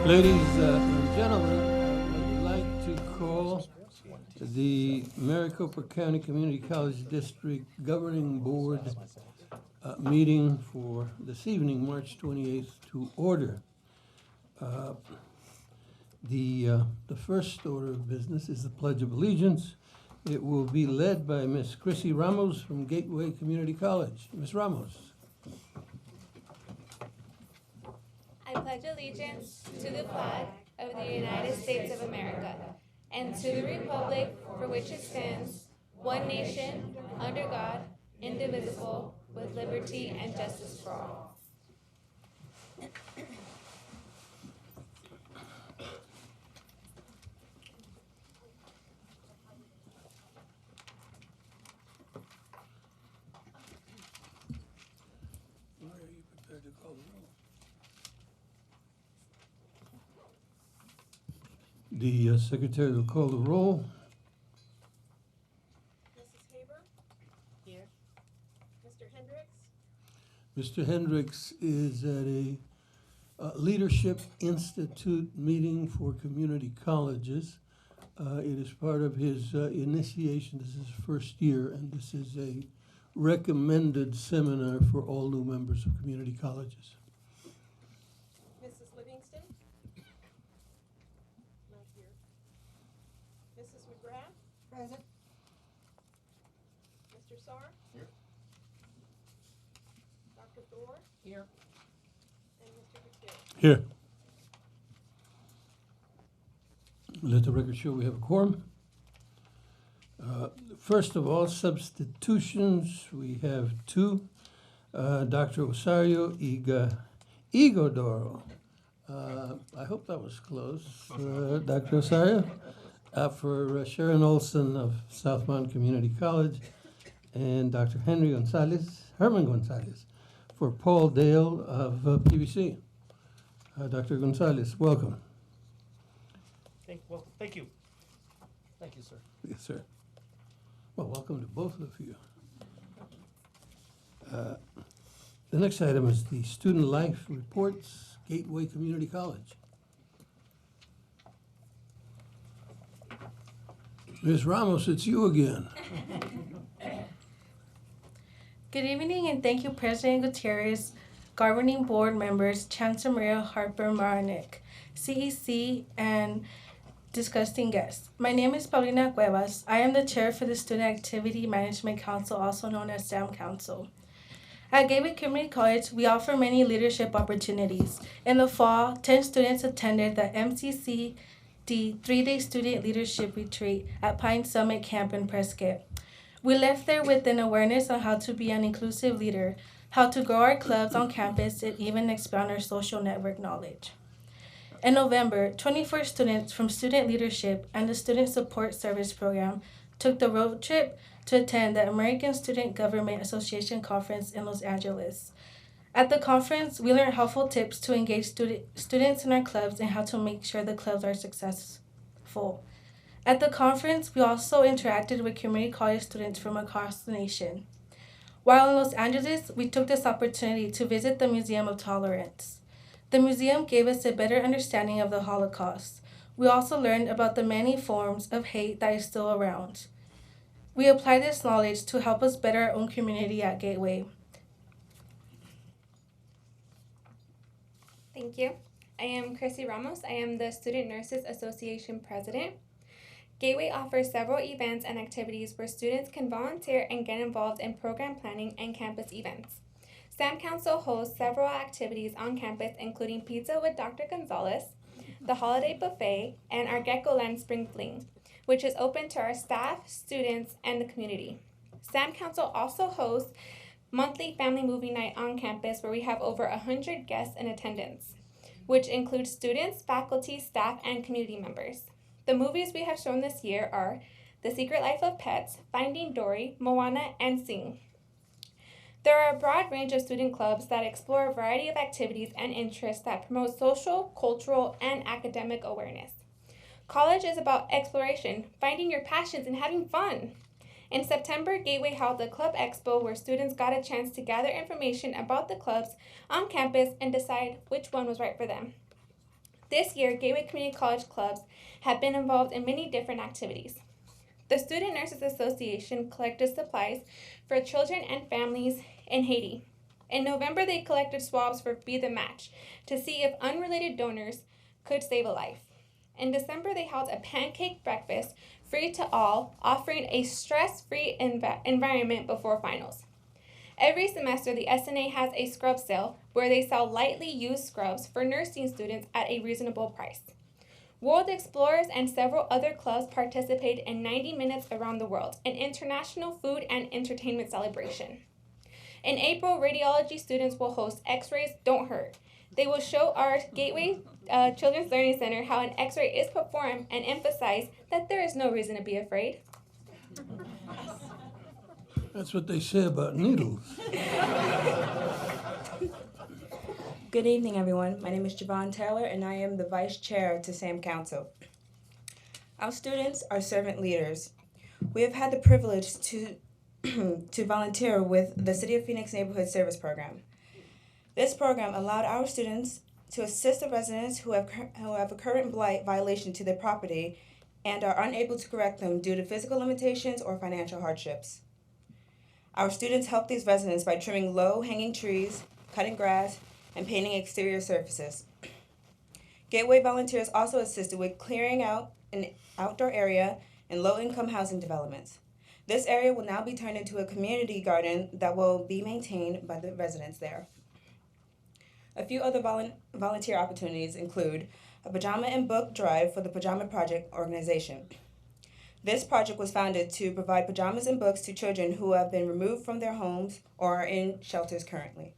Ladies and gentlemen, I would like to call the Maricopa County Community College District Governing Board meeting for this evening, March 28th, to order. The first order of business is the Pledge of Allegiance. It will be led by Ms. Chrissy Ramos from Gateway Community College. Ms. Ramos. I pledge allegiance to the flag of the United States of America and to the republic for which it stands, one nation, under God, indivisible, with liberty and justice for all. Are you prepared to call the roll? The secretary will call the roll. Mrs. Haber? Here. Mr. Hendricks? Mr. Hendricks is at a Leadership Institute meeting for community colleges. It is part of his initiation. This is his first year, and this is a recommended seminar for all new members of community colleges. Mrs. Livingston? Not here. Mrs. McGrath? Present. Mr. Sarr? Here. Dr. Thor? Here. And Mr. Fitzgerald? Here. Let the record show we have a quorum. First of all, substitutions. We have two. Dr. Osario Igodoro. I hope that was close. Dr. Osario. For Sharon Olson of Southmount Community College. And Dr. Herman Gonzalez, for Paul Dale of PBC. Dr. Gonzalez, welcome. Thank you. Thank you, sir. Yes, sir. Well, welcome to both of you. The next item is the Student Life Reports, Gateway Community College. Ms. Ramos, it's you again. Good evening, and thank you, President Gutierrez, Governing Board members, Chancellor Maria Harper Marinick, CEC, and disgusting guests. My name is Paulina Cuevas. I am the chair for the Student Activity Management Council, also known as SAM Council. At Gateway Community College, we offer many leadership opportunities. In the fall, 10 students attended the MCCD 3-day student leadership retreat at Pine Summit Camp in Prescott. We left there with an awareness on how to be an inclusive leader, how to grow our clubs on campus, and even expand our social network knowledge. In November, 24 students from Student Leadership and the Student Support Service Program took the road trip to attend the American Student Government Association Conference in Los Angeles. At the conference, we learned helpful tips to engage students in our clubs and how to make sure the clubs are successful. At the conference, we also interacted with community college students from across the nation. While in Los Angeles, we took this opportunity to visit the Museum of Tolerance. The museum gave us a better understanding of the Holocaust. We also learned about the many forms of hate that is still around. We applied this knowledge to help us better our own community at Gateway. Thank you. I am Chrissy Ramos. I am the Student Nurses Association President. Gateway offers several events and activities where students can volunteer and get involved in program planning and campus events. SAM Council hosts several activities on campus, including Pizza with Dr. Gonzalez, the Holiday Buffet, and our Geckoland Spring Fling, which is open to our staff, students, and the community. SAM Council also hosts monthly family movie night on campus where we have over 100 guests in attendance, which includes students, faculty, staff, and community members. The movies we have shown this year are The Secret Life of Pets, Finding Dory, Moana, and Sing. There are a broad range of student clubs that explore a variety of activities and interests that promote social, cultural, and academic awareness. College is about exploration, finding your passions, and having fun. In September, Gateway held a Club Expo where students got a chance to gather information about the clubs on campus and decide which one was right for them. This year, Gateway Community College clubs have been involved in many different activities. The Student Nurses Association collected supplies for children and families in Haiti. In November, they collected swabs for Be the Match to see if unrelated donors could save a life. In December, they held a pancake breakfast free to all, offering a stress-free environment before finals. Every semester, the SNA has a scrub sale where they sell lightly used scrubs for nursing students at a reasonable price. World Explorers and several other clubs participated in 90 Minutes Around the World, an international food and entertainment celebration. In April, radiology students will host X-Rays Don't Hurt. They will show our Gateway Children's Learning Center how an X-ray is performed and emphasize that there is no reason to be afraid. That's what they say about needles. Good evening, everyone. My name is Javon Taylor, and I am the Vice Chair to SAM Council. Our students are servant leaders. We have had the privilege to volunteer with the City of Phoenix Neighborhood Service Program. This program allowed our students to assist the residents who have a current blight violation to their property and are unable to correct them due to physical limitations or financial hardships. Our students help these residents by trimming low-hanging trees, cutting grass, and painting exterior surfaces. Gateway volunteers also assisted with clearing out an outdoor area in low-income housing developments. This area will now be turned into a community garden that will be maintained by the residents there. A few other volunteer opportunities include a pajama and book drive for the Pajama Project organization. This project was founded to provide pajamas and books to children who have been removed from their homes or are in shelters currently.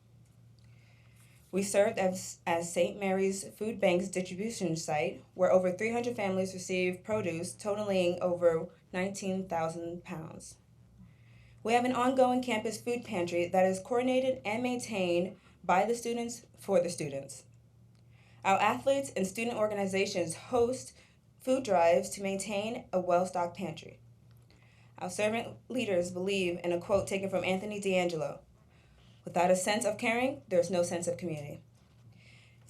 We served as St. Mary's Food Bank's distribution site, where over 300 families received produce totaling over 19,000 pounds. We have an ongoing campus food pantry that is coordinated and maintained by the students for the students. Our athletes and student organizations host food drives to maintain a well-stocked pantry. Our servant leaders believe in a quote taken from Anthony D'Angelo: "Without a sense of caring, there's no sense of community."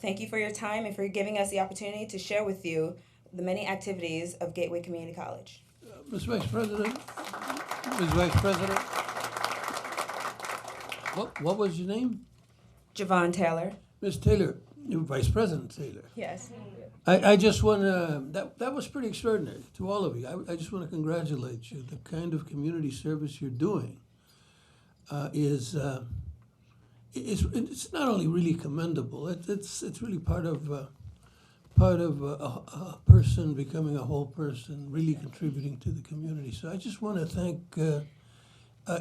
Thank you for your time and for giving us the opportunity to share with you the many activities of Gateway Community College. Ms. Vice President, what was your name? Javon Taylor. Ms. Taylor, you're Vice President Taylor. Yes. I just want to, that was pretty extraordinary to all of you. I just want to congratulate you. The kind of community service you're doing it's not only really commendable, it's really part of a person becoming a whole person, really contributing to the community. So I just want to thank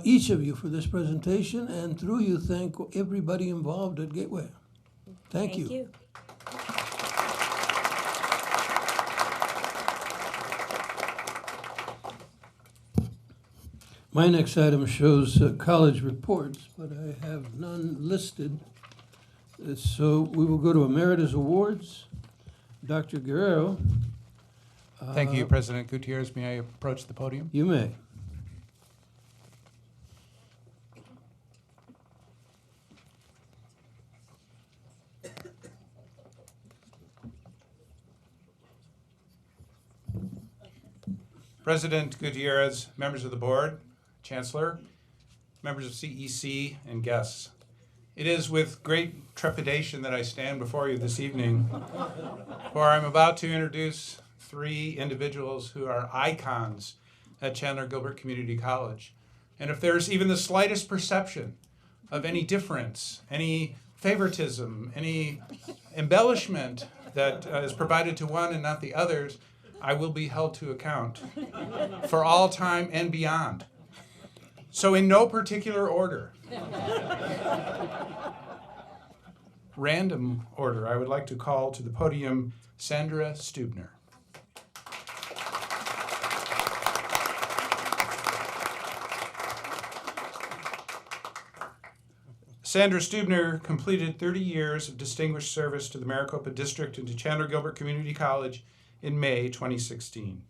each of you for this presentation, and through you thank everybody involved at Gateway. Thank you. My next item shows college reports, but I have none listed. So we will go to Emeritus Awards. Dr. Guerrero. Thank you, President Gutierrez. May I approach the podium? You may. President Gutierrez, members of the board, Chancellor, members of CEC, and guests. It is with great trepidation that I stand before you this evening, for I'm about to introduce three individuals who are icons at Chandler Gilbert Community College. And if there's even the slightest perception of any difference, any favoritism, any embellishment that is provided to one and not the others, I will be held to account for all time and beyond. So in no particular order, random order, I would like to call to the podium Sandra Stubner. Sandra Stubner completed 30 years of distinguished service to the Maricopa District and to Chandler Gilbert Community College in May 2016.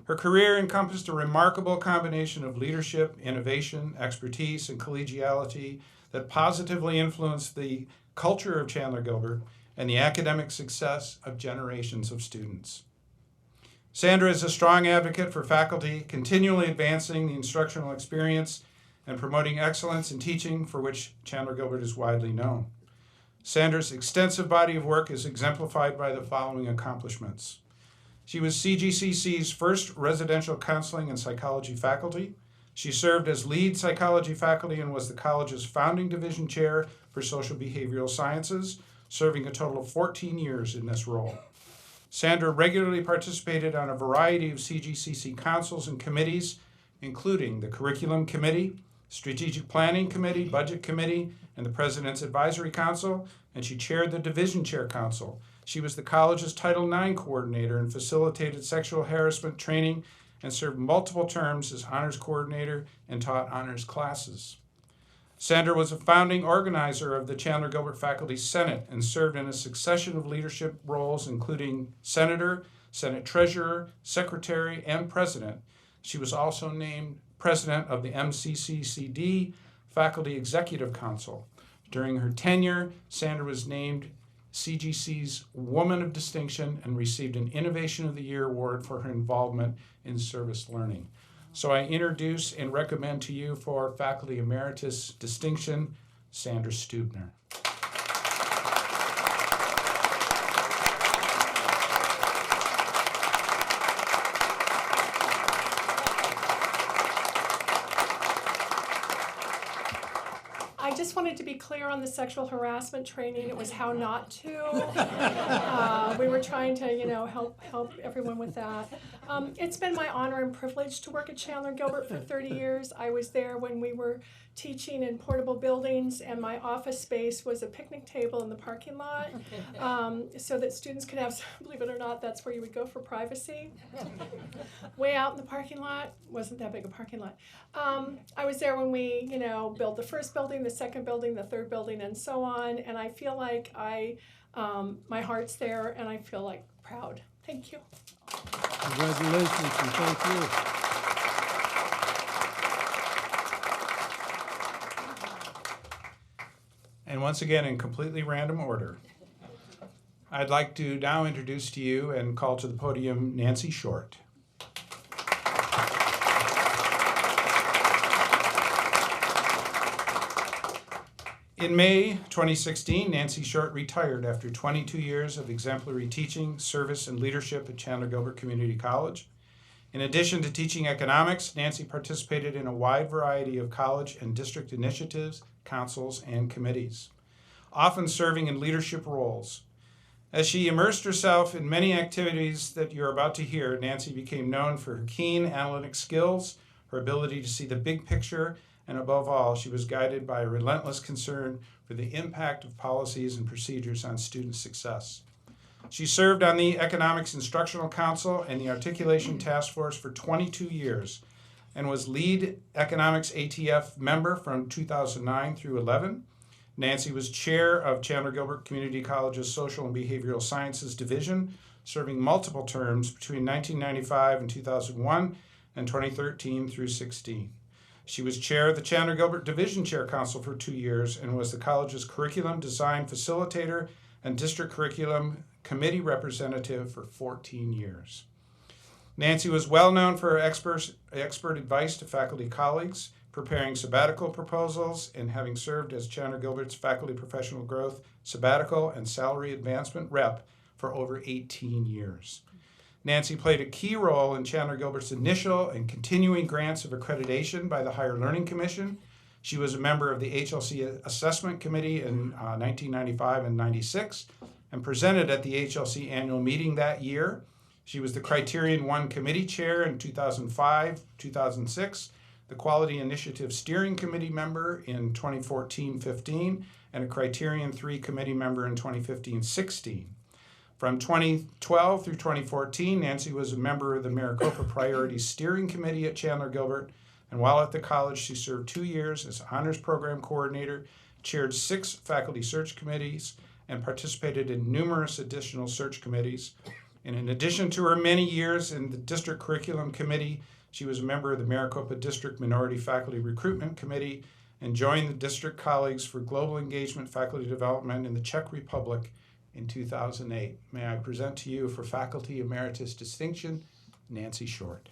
Her career encompassed a remarkable combination of leadership, innovation, expertise, and collegiality that positively influenced the culture of Chandler Gilbert and the academic success of generations of students. Sandra is a strong advocate for faculty, continually advancing the instructional experience and promoting excellence in teaching, for which Chandler Gilbert is widely known. Sandra's extensive body of work is exemplified by the following accomplishments. She was CGCC's first residential counseling and psychology faculty. She served as lead psychology faculty and was the college's founding division chair for social behavioral sciences, serving a total of 14 years in this role. Sandra regularly participated on a variety of CGCC councils and committees, including the Curriculum Committee, Strategic Planning Committee, Budget Committee, and the President's Advisory Council, and she chaired the Division Chair Council. She was the college's Title IX coordinator and facilitated sexual harassment training and served multiple terms as honors coordinator and taught honors classes. Sandra was a founding organizer of the Chandler Gilbert Faculty Senate and served in a succession of leadership roles, including senator, Senate treasurer, secretary, and president. She was also named president of the MCCCD Faculty Executive Council. During her tenure, Sandra was named CGC's Woman of Distinction and received an Innovation of the Year award for her involvement in service learning. So I introduce and recommend to you for Faculty Emeritus distinction, Sandra Stubner. I just wanted to be clear on the sexual harassment training. It was how not to. We were trying to, help everyone with that. It's been my honor and privilege to work at Chandler Gilbert for 30 years. I was there when we were teaching in portable buildings, and my office space was a picnic table in the parking lot, so that students could have, believe it or not, that's where you would go for privacy. Way out in the parking lot, wasn't that big a parking lot. I was there when we, built the first building, the second building, the third building, and so on, and I feel like my heart's there, and I feel like proud. Thank you. Congratulations and thank you. And once again, in completely random order, I'd like to now introduce to you and call to the podium Nancy Short. In May 2016, Nancy Short retired after 22 years of exemplary teaching, service, and leadership at Chandler Gilbert Community College. In addition to teaching economics, Nancy participated in a wide variety of college and district initiatives, councils, and committees, often serving in leadership roles. As she immersed herself in many activities that you're about to hear, Nancy became known for her keen analytic skills, her ability to see the big picture, and above all, she was guided by a relentless concern for the impact of policies and procedures on student success. She served on the Economics Instructional Council and the Articulation Task Force for 22 years and was lead Economics ATF member from 2009 through 11. Nancy was chair of Chandler Gilbert Community College's Social and Behavioral Sciences Division, serving multiple terms between 1995 and 2001 and 2013 through 16. She was chair of the Chandler Gilbert Division Chair Council for 2 years and was the college's curriculum design facilitator and district curriculum committee representative for 14 years. Nancy was well known for her expert advice to faculty colleagues, preparing sabbatical proposals, and having served as Chandler Gilbert's faculty professional growth, sabbatical, and salary advancement rep for over 18 years. Nancy played a key role in Chandler Gilbert's initial and continuing grants of accreditation by the Higher Learning Commission. She was a member of the HLC Assessment Committee in 1995 and 96 and presented at the HLC annual meeting that year. She was the Criterion 1 Committee Chair in 2005-2006, the Quality Initiative Steering Committee member in 2014-15, and a Criterion 3 Committee member in 2015-16. From 2012 through 2014, Nancy was a member of the Maricopa Priorities Steering Committee at Chandler Gilbert, and while at the college, she served 2 years as Honors Program Coordinator, chaired 6 faculty search committees, and participated in numerous additional search committees. And in addition to her many years in the District Curriculum Committee, she was a member of the Maricopa District Minority Faculty Recruitment Committee and joined the district colleagues for Global Engagement Faculty Development in the Czech Republic in 2008. May I present to you for Faculty Emeritus distinction, Nancy Short.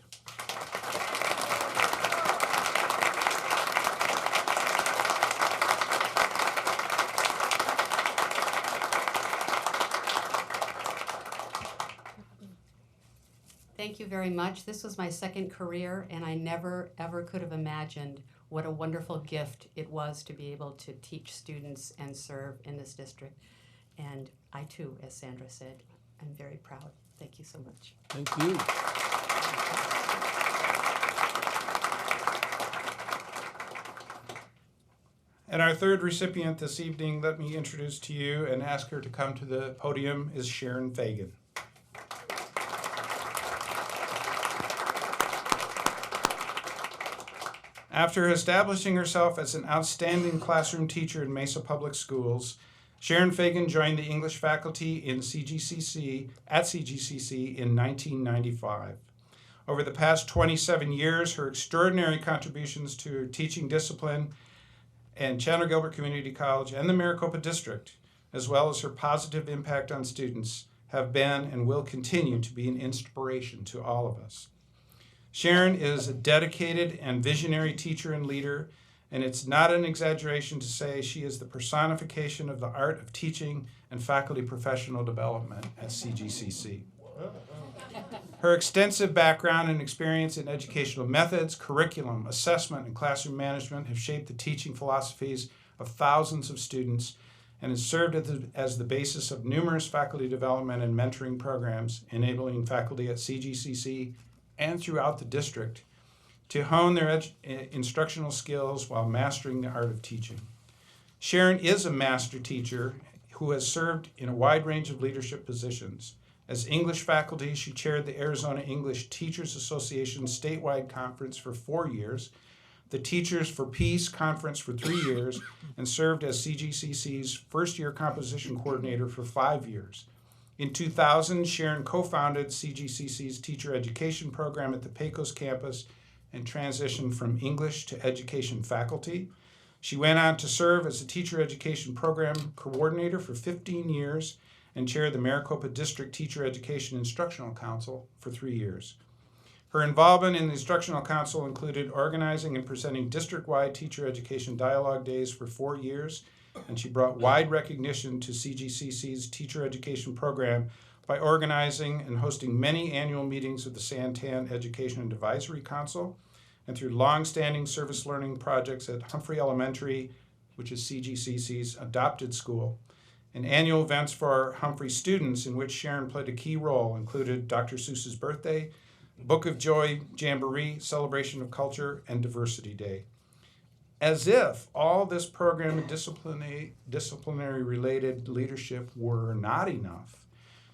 Thank you very much. This was my second career, and I never, ever could have imagined what a wonderful gift it was to be able to teach students and serve in this district. And I too, as Sandra said, I'm very proud. Thank you so much. Thank you. And our third recipient this evening, let me introduce to you and ask her to come to the podium, is Sharon Fagan. After establishing herself as an outstanding classroom teacher in Mesa Public Schools, Sharon Fagan joined the English faculty in at CGCC in 1995. Over the past 27 years, her extraordinary contributions to her teaching discipline and Chandler Gilbert Community College and the Maricopa District, as well as her positive impact on students, have been and will continue to be an inspiration to all of us. Sharon is a dedicated and visionary teacher and leader, and it's not an exaggeration to say she is the personification of the art of teaching and faculty professional development at CGCC. Her extensive background and experience in educational methods, curriculum, assessment, and classroom management have shaped the teaching philosophies of thousands of students and has served as the basis of numerous faculty development and mentoring programs, enabling faculty at CGCC and throughout the district to hone their instructional skills while mastering the art of teaching. Sharon is a master teacher who has served in a wide range of leadership positions. As English faculty, she chaired the Arizona English Teachers Association statewide conference for 4 years, the Teachers for Peace conference for 3 years, and served as CGCC's first-year composition coordinator for 5 years. In 2000, Sharon co-founded CGCC's teacher education program at the Pecos campus and transitioned from English to education faculty. She went on to serve as a teacher education program coordinator for 15 years and chaired the Maricopa District Teacher Education Instructional Council for 3 years. Her involvement in the Instructional Council included organizing and presenting district-wide teacher education dialogue days for 4 years, and she brought wide recognition to CGCC's teacher education program by organizing and hosting many annual meetings of the Santan Education and Advisory Council, and through long-standing service learning projects at Humphrey Elementary, which is CGCC's adopted school. And annual events for our Humphrey students in which Sharon played a key role included Dr. Seuss's birthday, Book of Joy Jamboree, Celebration of Culture, and Diversity Day. As if all this program and disciplinary related leadership were not enough,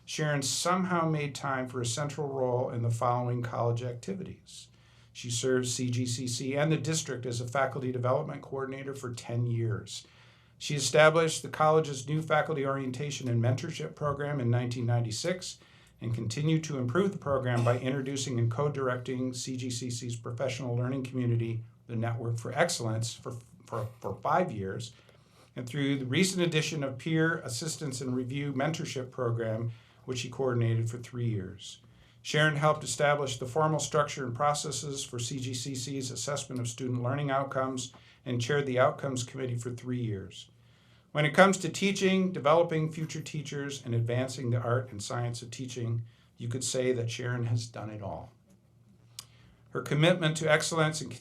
Sharon somehow made time for a central role in the following college activities. She served CGCC and the district as a faculty development coordinator for 10 years. She established the college's new faculty orientation and mentorship program in 1996 and continued to improve the program by introducing and co-directing CGCC's professional learning community, the Network for Excellence, for 5 years, and through the recent addition of Peer Assistance and Review Mentorship Program, which she coordinated for 3 years. Sharon helped establish the formal structure and processes for CGCC's assessment of student learning outcomes and chaired the Outcomes Committee for 3 years. When it comes to teaching, developing future teachers, and advancing the art and science of teaching, you could say that Sharon has done it all. Her commitment to excellence and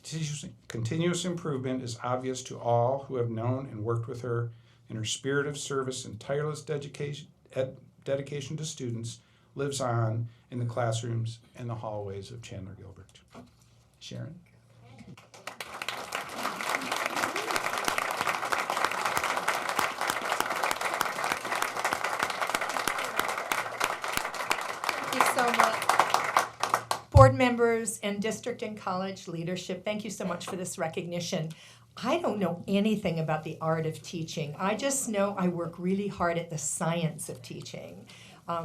continuous improvement is obvious to all who have known and worked with her, and her spirit of service and tireless dedication to students lives on in the classrooms and the hallways of Chandler Gilbert. Sharon? Thank you so much. Board members and district and college leadership, thank you so much for this recognition. I don't know anything about the art of teaching. I just know I work really hard at the science of teaching,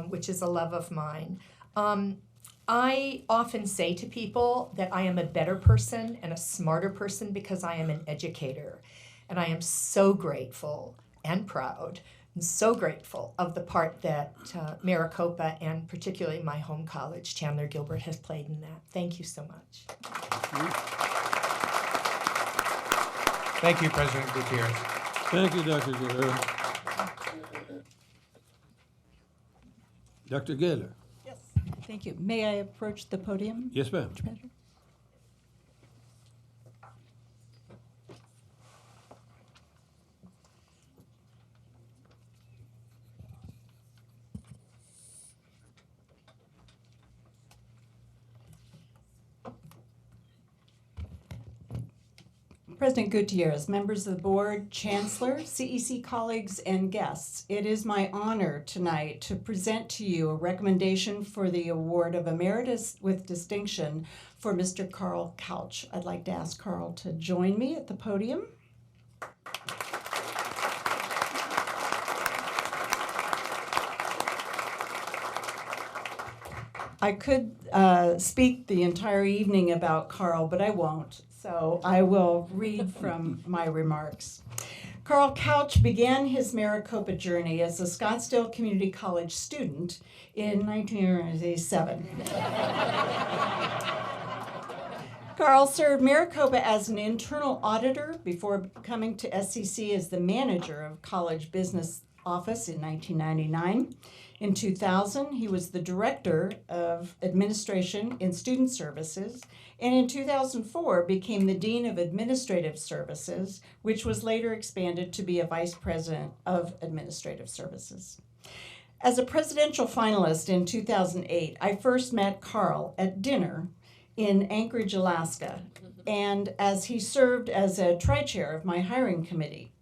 which is a love of mine. I often say to people that I am a better person and a smarter person because I am an educator. And I am so grateful and proud I'm so grateful of the part that Maricopa and particularly my home college, Chandler Gilbert, has played in that. Thank you so much. Thank you, President Gutierrez. Thank you, Dr. Guerrero. Dr. Gaylor. Yes. Thank you. May I approach the podium? Yes, ma'am. Treasurer? President Gutierrez, members of the board, chancellor, CEC colleagues, and guests, it is my honor tonight to present to you a recommendation for the award of Emeritus with Distinction for Mr. Carl Couch. I'd like to ask Carl to join me at the podium. I could speak the entire evening about Carl, but I won't. So I will read from my remarks. Carl Couch began his Maricopa journey as a Scottsdale Community College student in 1987. Carl served Maricopa as an internal auditor before coming to SCC as the manager of College Business Office in 1999. In 2000, he was the director of administration in student services, and in 2004 became the dean of administrative services, which was later expanded to be a vice president of administrative services. As a presidential finalist in 2008, I first met Carl at dinner in Anchorage, Alaska, and as he served as a tri-chair of my hiring committee.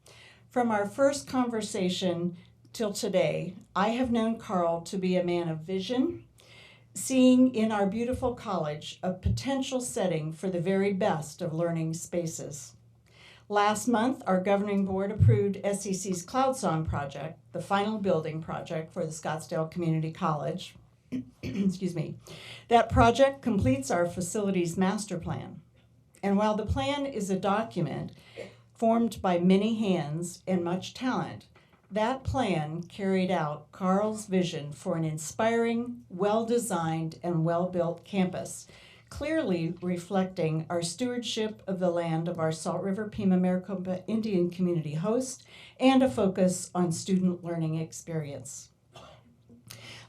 From our first conversation till today, I have known Carl to be a man of vision, seeing in our beautiful college a potential setting for the very best of learning spaces. Last month, our governing board approved SCC's Cloud Song project, the final building project for the Scottsdale Community College. Excuse me. That project completes our facilities master plan. And while the plan is a document formed by many hands and much talent, that plan carried out Carl's vision for an inspiring, well-designed, and well-built campus, clearly reflecting our stewardship of the land of our Salt River Pima Maricopa Indian community host and a focus on student learning experience.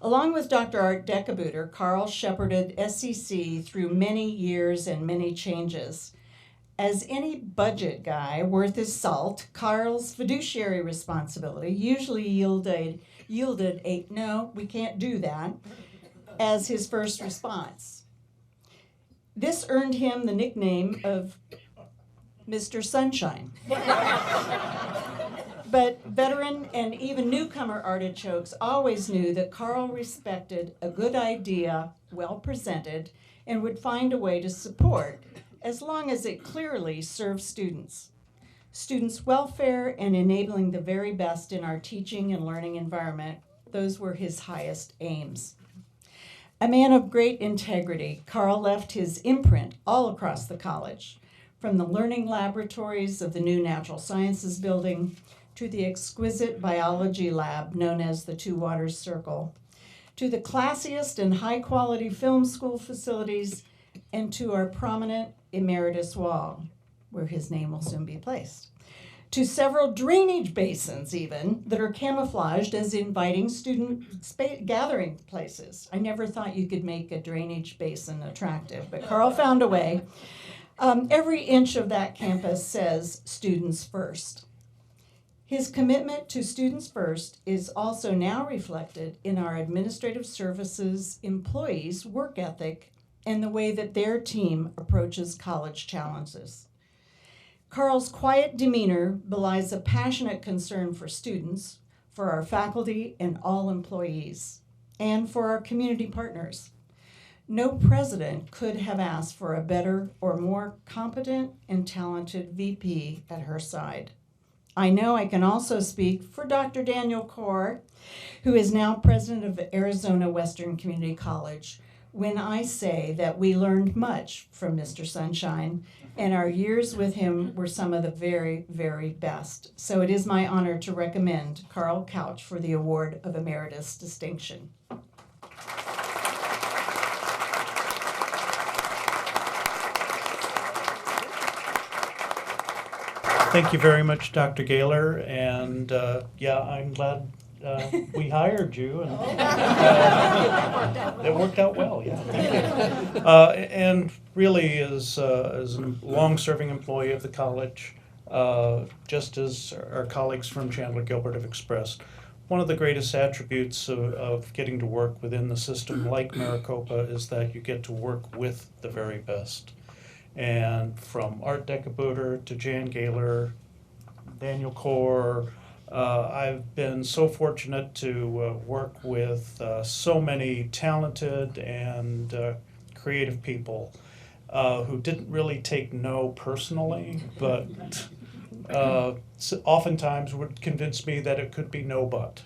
Along with Dr. Art Decabooter, Carl shepherded SCC through many years and many changes. As any budget guy worth his salt, Carl's fiduciary responsibility usually yielded a "no, we can't do that" as his first response. This earned him the nickname of Mr. Sunshine. But veteran and even newcomer artichokes always knew that Carl respected a good idea, well presented, and would find a way to support as long as it clearly served students. Students' welfare and enabling the very best in our teaching and learning environment, those were his highest aims. A man of great integrity, Carl left his imprint all across the college, from the learning laboratories of the new Natural Sciences building to the exquisite biology lab known as the Two Waters Circle, to the classiest and high-quality film school facilities, and to our prominent Emeritus wall, where his name will soon be placed, to several drainage basins even that are camouflaged as inviting student gathering places. I never thought you could make a drainage basin attractive, but Carl found a way. Every inch of that campus says students first. His commitment to students first is also now reflected in our administrative services employees' work ethic and the way that their team approaches college challenges. Carl's quiet demeanor belies a passionate concern for students, for our faculty and all employees, and for our community partners. No president could have asked for a better or more competent and talented VP at her side. I know I can also speak for Dr. Daniel Kaur, who is now president of Arizona Western Community College, when I say that we learned much from Mr. Sunshine, and our years with him were some of the very, very best. So it is my honor to recommend Carl Couch for the award of Emeritus distinction. Thank you very much, Dr. Gaylor, and yeah, I'm glad we hired you, and it worked out well. Yeah, thank you. And really, as a long-serving employee of the college, just as our colleagues from Chandler Gilbert have expressed, one of the greatest attributes of getting to work within the system like Maricopa is that you get to work with the very best. And from Art Decabooter to Jan Gaylor, Daniel Kaur, I've been so fortunate to work with so many talented and creative people who didn't really take no personally, but oftentimes would convince me that it could be no but.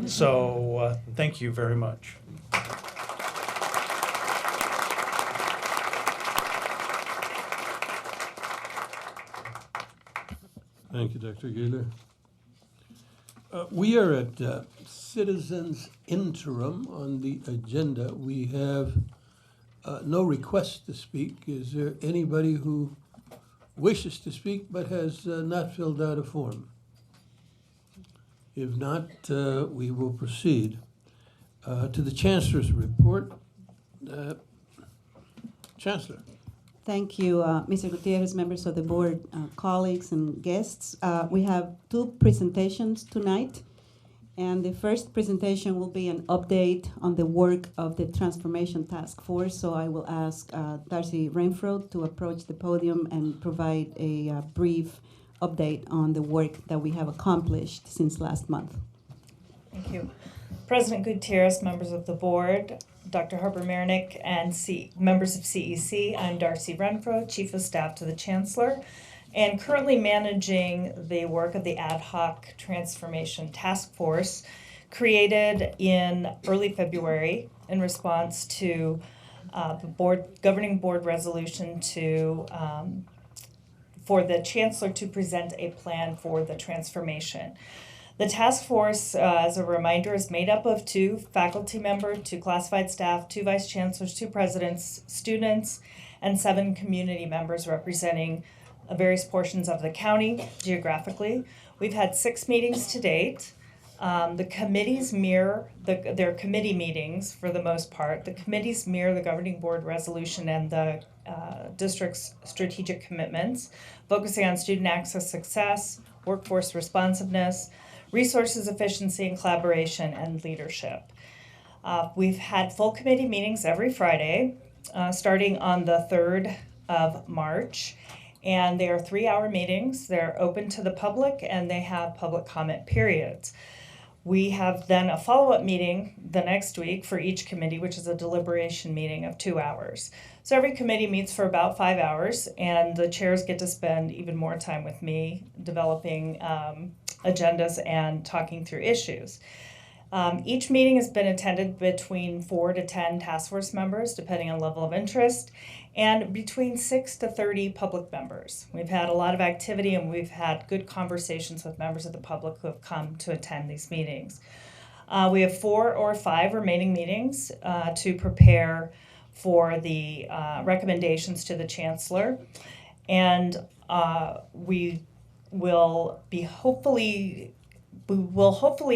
So thank you very much. Thank you, Dr. Gaylor. We are at Citizens Interim on the agenda. We have no request to speak. Is there anybody who wishes to speak but has not filled out a form? If not, we will proceed to the Chancellor's report. Chancellor. Thank you, Mr. Gutierrez, members of the board, colleagues and guests. We have two presentations tonight, and the first presentation will be an update on the work of the Transformation Task Force. So I will ask Darcy Renfro to approach the podium and provide a brief update on the work that we have accomplished since last month. Thank you. President Gutierrez, members of the board, Dr. Harper-Marinick, and members of CEC, I'm Darcy Renfro, Chief of Staff to the Chancellor, and currently managing the work of the Ad Hoc Transformation Task Force, created in early February in response to the governing board resolution for the Chancellor to present a plan for the transformation. The task force, as a reminder, is made up of 2 faculty members, 2 classified staff, 2 vice chancellors, 2 presidents, students, and 7 community members representing various portions of the county geographically. We've had 6 meetings to date. The committees mirror, their committee meetings for the most part. The committees mirror the governing board resolution and the district's strategic commitments, focusing on student access success, workforce responsiveness, resources efficiency and collaboration, and leadership. We've had full committee meetings every Friday, starting on the 3rd of March, and they are 3-hour meetings. They're open to the public, and they have public comment periods. We have then a follow-up meeting the next week for each committee, which is a deliberation meeting of 2 hours. So every committee meets for about 5 hours, and the chairs get to spend even more time with me developing agendas and talking through issues. Each meeting has been attended between 4 to 10 task force members, depending on level of interest, and between 6 to 30 public members. We've had a lot of activity, and we've had good conversations with members of the public who have come to attend these meetings. We have 4 or 5 remaining meetings to prepare for the recommendations to the Chancellor, and we will hopefully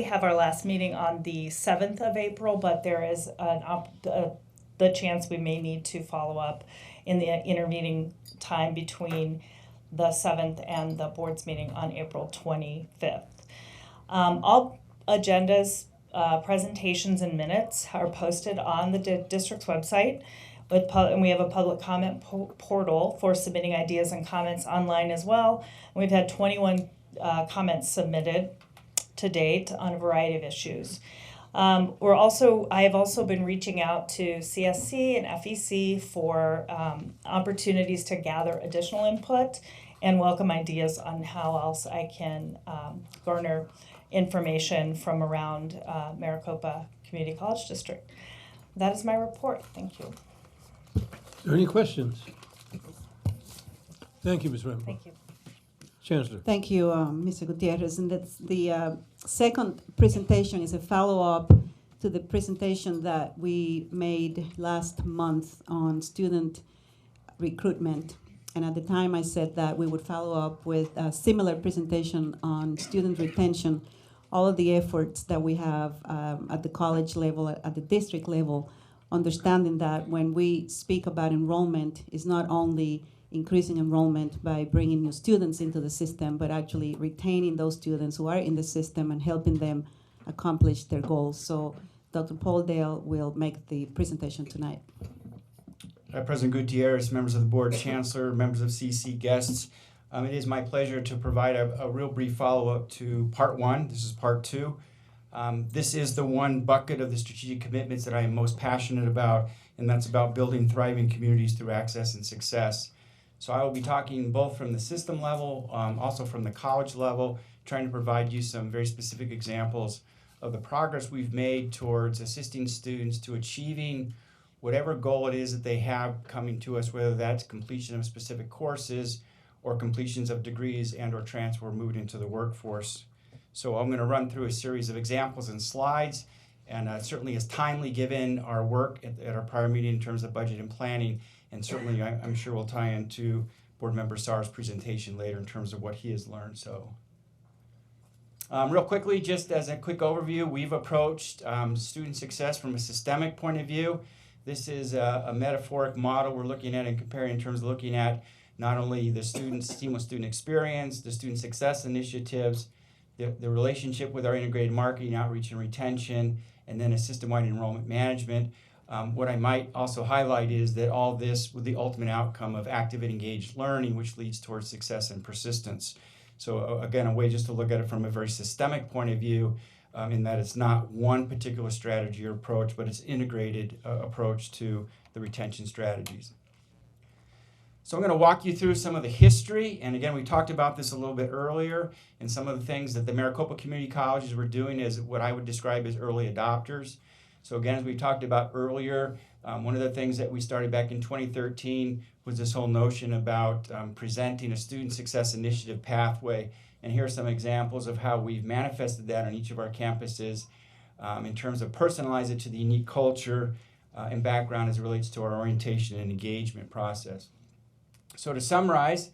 have our last meeting on the 7th of April, but there is the chance we may need to follow up in the intervening time between the 7th and the board's meeting on April 25th. All agendas, presentations, and minutes are posted on the district's website, and we have a public comment portal for submitting ideas and comments online as well. And we've had 21 comments submitted to date on a variety of issues. I have also been reaching out to CSC and FEC for opportunities to gather additional input and welcome ideas on how else I can garner information from around Maricopa Community College District. That is my report. Thank you. Are there any questions? Thank you, Ms. Rambo. Thank you. Chancellor. Thank you, Mr. Gutierrez. And that's the second presentation is a follow-up to the presentation that we made last month on student recruitment. And at the time, I said that we would follow up with a similar presentation on student retention, all of the efforts that we have at the college level, at the district level, understanding that when we speak about enrollment, it's not only increasing enrollment by bringing new students into the system, but actually retaining those students who are in the system and helping them accomplish their goals. So Dr. Paul Dale will make the presentation tonight. President Gutierrez, members of the board, Chancellor, members of CC, guests, it is my pleasure to provide a real brief follow-up to part one. This is part two. This is the one bucket of the strategic commitments that I am most passionate about, and that's about building thriving communities through access and success. So I will be talking both from the system level, also from the college level, trying to provide you some very specific examples of the progress we've made towards assisting students to achieving whatever goal it is that they have coming to us, whether that's completion of specific courses or completions of degrees and or transfer moved into the workforce. So I'm going to run through a series of examples and slides, and certainly as timely given our work at our prior meeting in terms of budget and planning, and certainly I'm sure we'll tie into Board Member Sarr's presentation later in terms of what he has learned. So real quickly, just as a quick overview, we've approached student success from a systemic point of view. This is a metaphoric model we're looking at and comparing in terms of looking at not only the seamless student experience, the student success initiatives, the relationship with our integrated marketing, outreach, and retention, and then a system-wide enrollment management. What I might also highlight is that all this with the ultimate outcome of active and engaged learning, which leads towards success and persistence. So again, a way just to look at it from a very systemic point of view, in that it's not one particular strategy or approach, but it's integrated approach to the retention strategies. So I'm going to walk you through some of the history, and again, we talked about this a little bit earlier, and some of the things that the Maricopa Community Colleges were doing as what I would describe as early adopters. So again, as we talked about earlier, one of the things that we started back in 2013 was this whole notion about presenting a student success initiative pathway. And here are some examples of how we've manifested that on each of our campuses in terms of personalize it to the unique culture and background as it relates to our orientation and engagement process. So to summarize,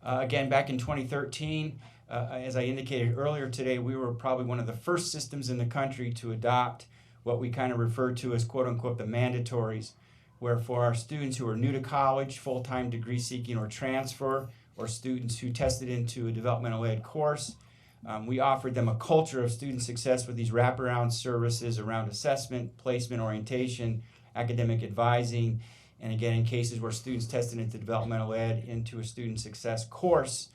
again, back in 2013, as I indicated earlier today, we were probably one of the first systems in the country to adopt what we kind of refer to as quote-unquote the mandatories, where for our students who are new to college, full-time degree seeking or transfer, or students who tested into a developmental ed course, we offered them a culture of student success with these wraparound services around assessment, placement, orientation, academic advising, and again, in cases where students tested into developmental ed into a student success course,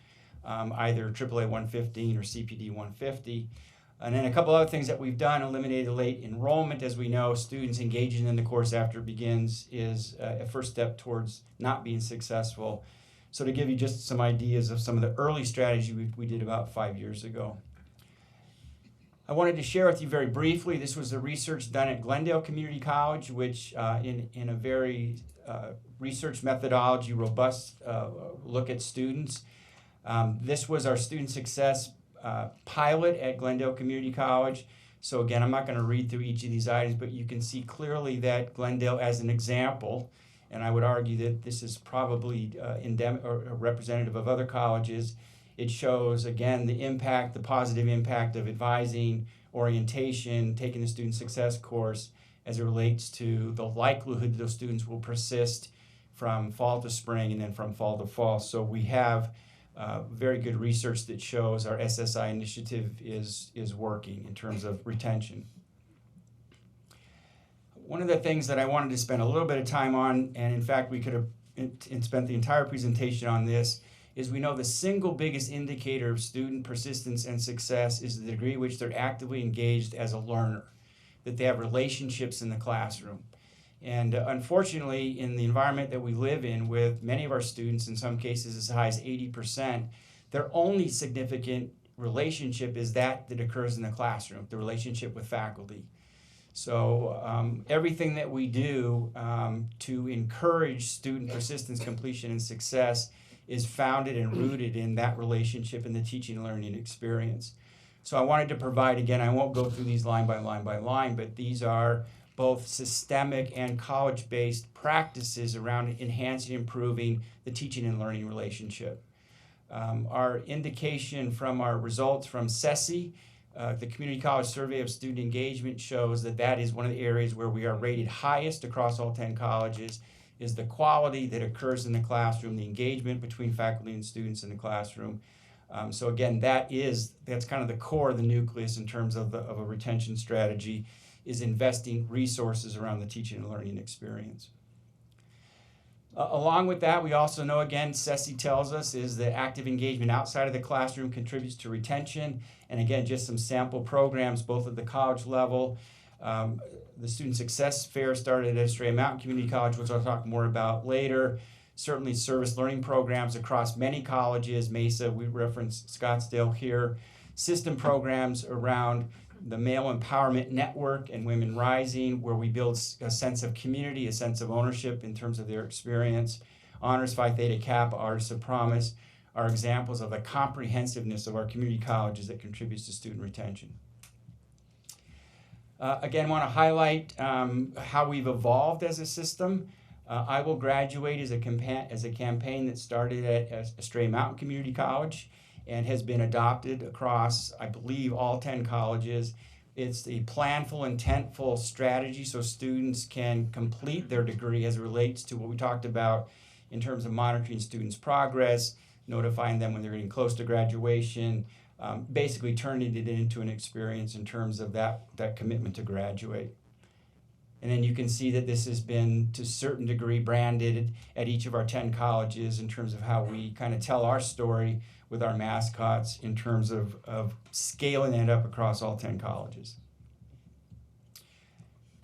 either AAA 115 or CPD 150. And then a couple other things that we've done, eliminated late enrollment. As we know, students engaging in the course after it begins is a first step towards not being successful. So to give you just some ideas of some of the early strategy we did about 5 years ago. I wanted to share with you very briefly, this was the research done at Glendale Community College, which in a very research methodology, robust look at students. This was our student success pilot at Glendale Community College. So again, I'm not going to read through each of these items, but you can see clearly that Glendale as an example, and I would argue that this is probably endemic or representative of other colleges. It shows, again, the impact, the positive impact of advising, orientation, taking the student success course as it relates to the likelihood that those students will persist from fall to spring and then from fall to fall. So we have very good research that shows our SSI initiative is working in terms of retention. One of the things that I wanted to spend a little bit of time on, and in fact we could have spent the entire presentation on this, is we know the single biggest indicator of student persistence and success is the degree which they're actively engaged as a learner, that they have relationships in the classroom. And unfortunately, in the environment that we live in with many of our students, in some cases as high as 80%, their only significant relationship is that occurs in the classroom, the relationship with faculty. So everything that we do to encourage student persistence, completion, and success is founded and rooted in that relationship in the teaching and learning experience. So I wanted to provide, again, I won't go through these line by line, but these are both systemic and college-based practices around enhancing and improving the teaching and learning relationship. Our indication from our results from CESI, the Community College Survey of Student Engagement, shows that that is one of the areas where we are rated highest across all 10 colleges, is the quality that occurs in the classroom, the engagement between faculty and students in the classroom. So again, that's kind of the core of the nucleus in terms of a retention strategy, is investing resources around the teaching and learning experience. Along with that, we also know, again, CESI tells us, is that active engagement outside of the classroom contributes to retention. And again, just some sample programs, both at the college level. The Student Success Fair started at Estrella Mountain Community College, which I'll talk more about later. Certainly service learning programs across many colleges. Mesa, we referenced Scottsdale here. System programs around the Male Empowerment Network and Women Rising, where we build a sense of community, a sense of ownership in terms of their experience. Honors Phi Theta Kappa, Artists of Promise are examples of the comprehensiveness of our community colleges that contributes to student retention. Again, want to highlight how we've evolved as a system. I Will Graduate is a campaign that started at Estrella Mountain Community College and has been adopted across, I believe, all 10 colleges. It's a planful, intentful strategy so students can complete their degree as it relates to what we talked about in terms of monitoring students' progress, notifying them when they're getting close to graduation, basically turning it into an experience in terms of that commitment to graduate. And then you can see that this has been, to a certain degree, branded at each of our 10 colleges in terms of how we kind of tell our story with our mascots in terms of scaling it up across all 10 colleges.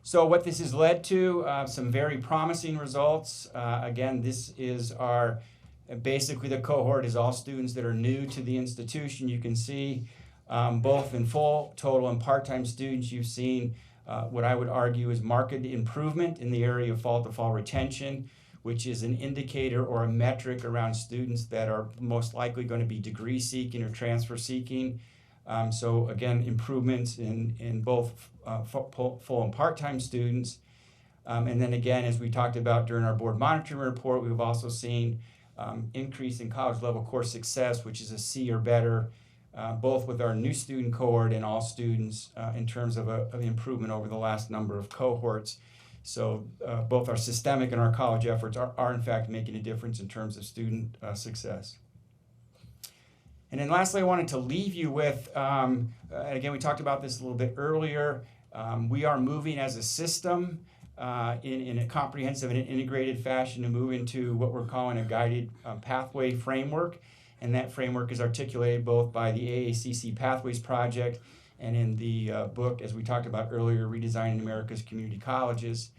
So what this has led to, some very promising results. Again, this is basically the cohort is all students that are new to the institution. You can see both in full, total, and part-time students, you've seen what I would argue is marked improvement in the area of fall-to-fall retention, which is an indicator or a metric around students that are most likely going to be degree seeking or transfer seeking. So again, improvements in both full and part-time students. And then again, as we talked about during our board monitoring report, we've also seen increase in college level course success, which is a C or better, both with our new student cohort and all students in terms of an improvement over the last number of cohorts. So both our systemic and our college efforts are in fact making a difference in terms of student success. And then lastly, I wanted to leave you with, again, we talked about this a little bit earlier, we are moving as a system in a comprehensive and integrated fashion to move into what we're calling a guided pathway framework. And that framework is articulated both by the AACC Pathways Project and in the book, as we talked about earlier, Redesigning America's Community Colleges.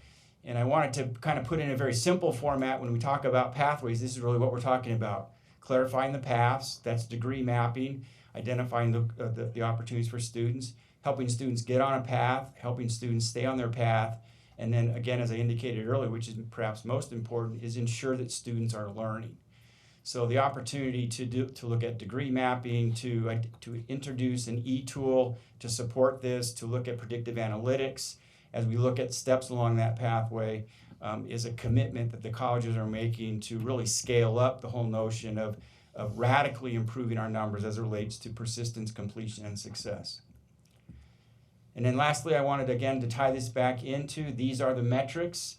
And I wanted to kind of put in a very simple format when we talk about pathways. This is really what we're talking about. Clarifying the paths, that's degree mapping, identifying the opportunities for students, helping students get on a path, helping students stay on their path, and then again, as I indicated earlier, which is perhaps most important, is ensure that students are learning. So the opportunity to look at degree mapping, to introduce an e-tool to support this, to look at predictive analytics as we look at steps along that pathway, is a commitment that the colleges are making to really scale up the whole notion of radically improving our numbers as it relates to persistence, completion, and success. And then lastly, I wanted again to tie this back into, these are the metrics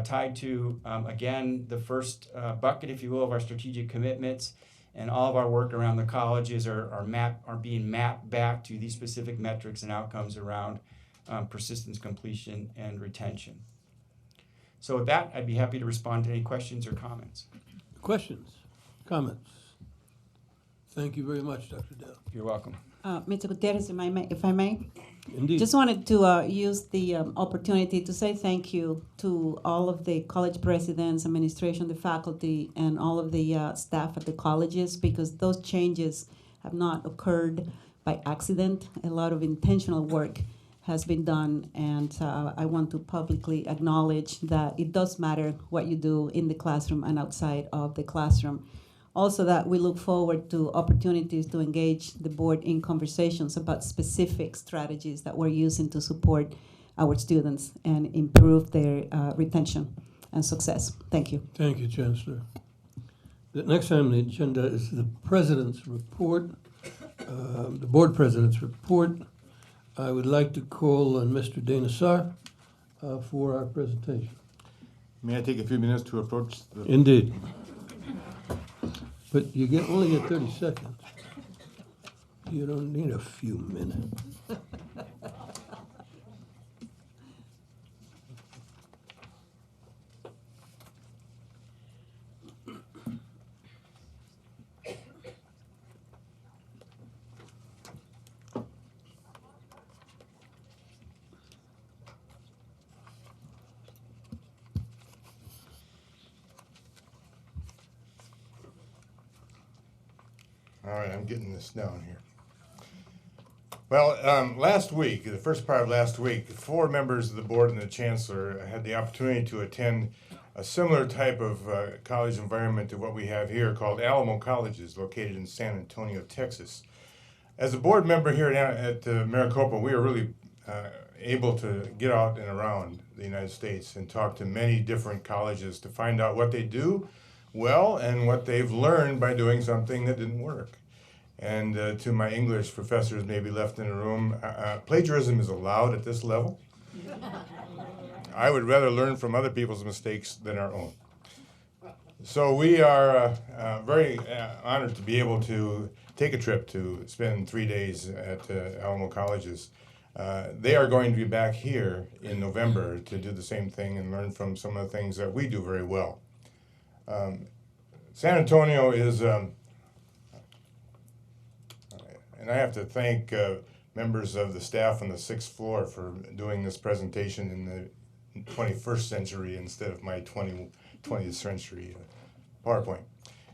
tied to, again, the first bucket, if you will, of our strategic commitments. And all of our work around the colleges are being mapped back to these specific metrics and outcomes around persistence, completion, and retention. So with that, I'd be happy to respond to any questions or comments. Questions, comments? Thank you very much, Dr. Dell. You're welcome. Mr. Gutierrez, if I may? Indeed. Just wanted to use the opportunity to say thank you to all of the college presidents, administration, the faculty, and all of the staff at the colleges, because those changes have not occurred by accident. A lot of intentional work has been done, and I want to publicly acknowledge that it does matter what you do in the classroom and outside of the classroom. Also, that we look forward to opportunities to engage the board in conversations about specific strategies that we're using to support our students and improve their retention and success. Thank you. Thank you, Chancellor. The next item on the agenda is the President's report, the Board President's report. I would like to call on Mr. Dana for our presentation. May I take a few minutes to approach the... Indeed. But you only get 30 seconds. You don't need a few minutes. All right, I'm getting this down here. Well, last week, the first part of last week, 4 members of the board and the chancellor had the opportunity to attend a similar type of college environment to what we have here called Alamo Colleges, located in San Antonio, Texas. As a board member here at Maricopa, we are really able to get out and around the United States and talk to many different colleges to find out what they do well and what they've learned by doing something that didn't work. And to my English professors maybe left in the room, plagiarism is allowed at this level. I would rather learn from other people's mistakes than our own. So we are very honored to be able to take a trip to spend 3 days at Alamo Colleges. They are going to be back here in November to do the same thing and learn from some of the things that we do very well. San Antonio is, and I have to thank members of the staff on the 6th floor for doing this presentation in the 21st century instead of my 20th century PowerPoint.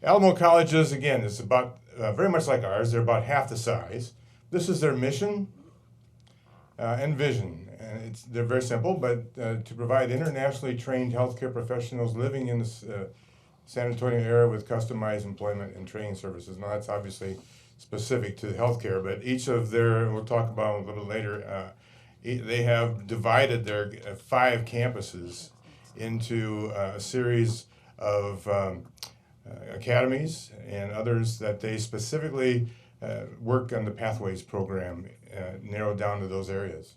Alamo Colleges, again, is about very much like ours. They're about half the size. This is their mission and vision. And they're very simple, but to provide internationally trained healthcare professionals living in the San Antonio area with customized employment and training services. Now, that's obviously specific to healthcare, but each of their, we'll talk about a little bit later, they have divided their 5 campuses into a series of academies and others that they specifically work on the Pathways program, narrowed down to those areas.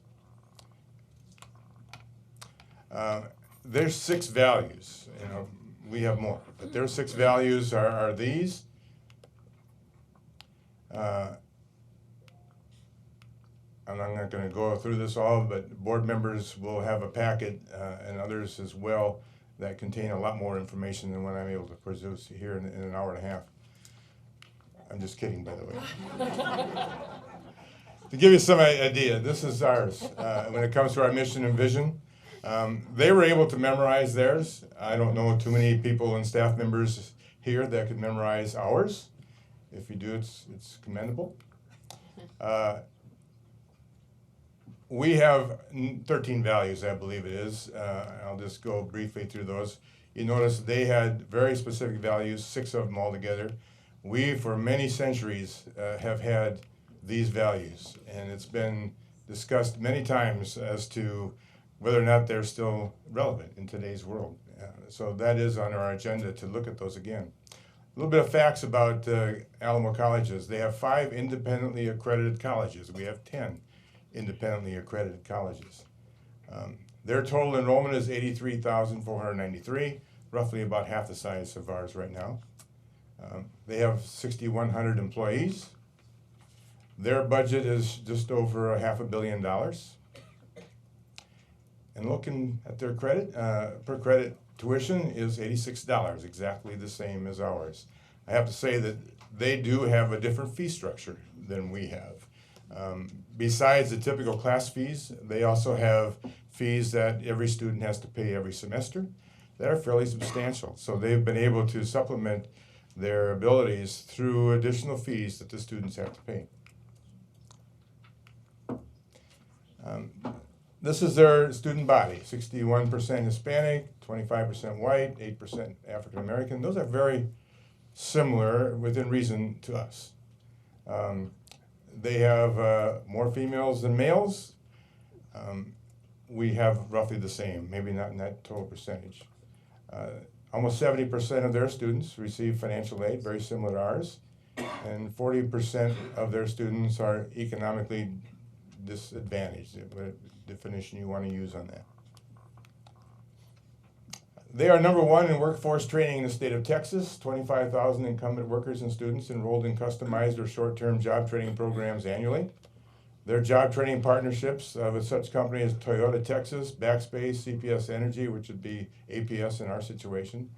There's 6 values, we have more, but their 6 values are these. I'm not going to go through this all, but board members will have a packet and others as well that contain a lot more information than what I'm able to produce here in an hour and a half. I'm just kidding, by the way. To give you some idea, this is ours when it comes to our mission and vision. They were able to memorize theirs. I don't know too many people and staff members here that could memorize ours. If you do, it's commendable. We have 13 values, I believe it is. I'll just go briefly through those. You notice they had very specific values, 6 of them altogether. We, for many centuries, have had these values, and it's been discussed many times as to whether or not they're still relevant in today's world. So that is on our agenda to look at those again. A little bit of facts about Alamo Colleges. They have 5 independently accredited colleges. We have 10 independently accredited colleges. Their total enrollment is 83,493, roughly about half the size of ours right now. They have 6,100 employees. Their budget is just over $500 million. And looking at their credit, per credit tuition is $86, exactly the same as ours. I have to say that they do have a different fee structure than we have. Besides the typical class fees, they also have fees that every student has to pay every semester that are fairly substantial. So they've been able to supplement their abilities through additional fees that the students have to pay. This is their student body, 61% Hispanic, 25% white, 8% African American. Those are very similar within reason to us. They have more females than males. We have roughly the same, maybe not in that total percentage. Almost 70% of their students receive financial aid, very similar to ours, and 40% of their students are economically disadvantaged, whatever definition you want to use on that. They are number one in workforce training in the state of Texas, 25,000 incumbent workers and students enrolled in customized or short-term job training programs annually. Their job training partnerships with such companies as Toyota Texas, Backspace, CPS Energy, which would be APS in our situation,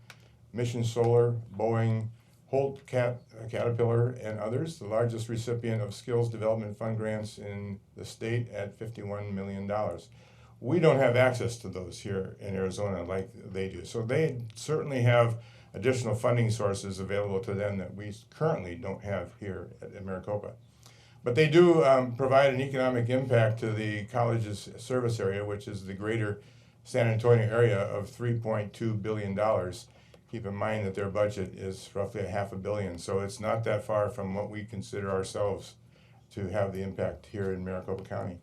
Mission Solar, Boeing, Holt Caterpillar, and others, the largest recipient of Skills Development Fund grants in the state at $51 million. We don't have access to those here in Arizona like they do. So they certainly have additional funding sources available to them that we currently don't have here at Maricopa. But they do provide an economic impact to the college's service area, which is the greater San Antonio area of $3.2 billion. Keep in mind that their budget is roughly $500 million, so it's not that far from what we consider ourselves to have the impact here in Maricopa County.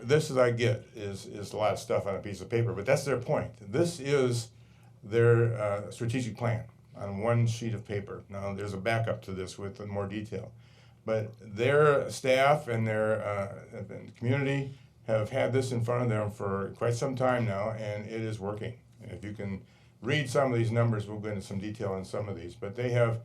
This, as I get, is a lot of stuff on a piece of paper, but that's their point. This is their strategic plan on one sheet of paper. Now, there's a backup to this with more detail. But their staff and their community have had this in front of them for quite some time now, and it is working. If you can read some of these numbers, we'll go into some detail on some of these. But they have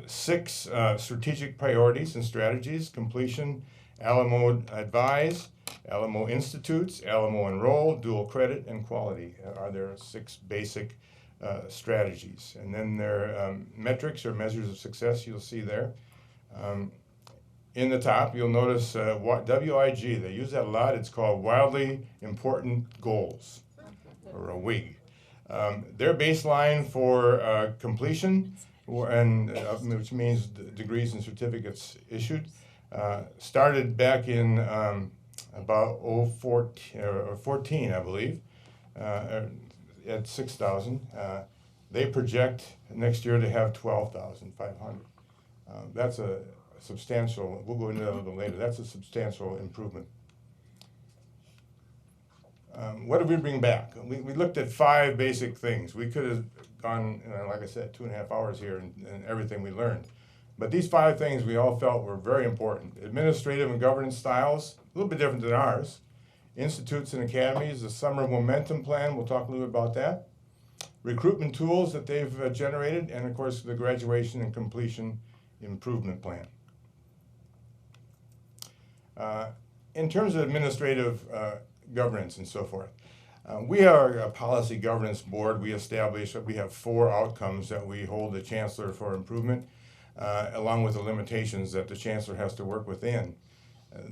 6 strategic priorities and strategies: completion, Alamo Advise, Alamo Institutes, Alamo Enroll, Dual Credit, and Quality are their 6 basic strategies. And then their metrics or measures of success you'll see there. In the top, you'll notice WIG. They use that a lot. It's called Wildly Important Goals, or a WIG. Their baseline for completion, which means degrees and certificates issued, started back in about 14, I believe, at 6,000. They project next year to have 12,500. That's a substantial, we'll go into that a little later, that's a substantial improvement. What did we bring back? We looked at 5 basic things. We could have gone, like I said, 2.5 hours here and everything we learned. But these 5 things we all felt were very important. Administrative and governance styles, a little bit different than ours. Institutes and academies, the summer momentum plan, we'll talk a little bit about that. Recruitment tools that they've generated, and of course the graduation and completion improvement plan. In terms of administrative governance and so forth, we are a policy governance board. We have 4 outcomes that we hold the chancellor for improvement, along with the limitations that the chancellor has to work within.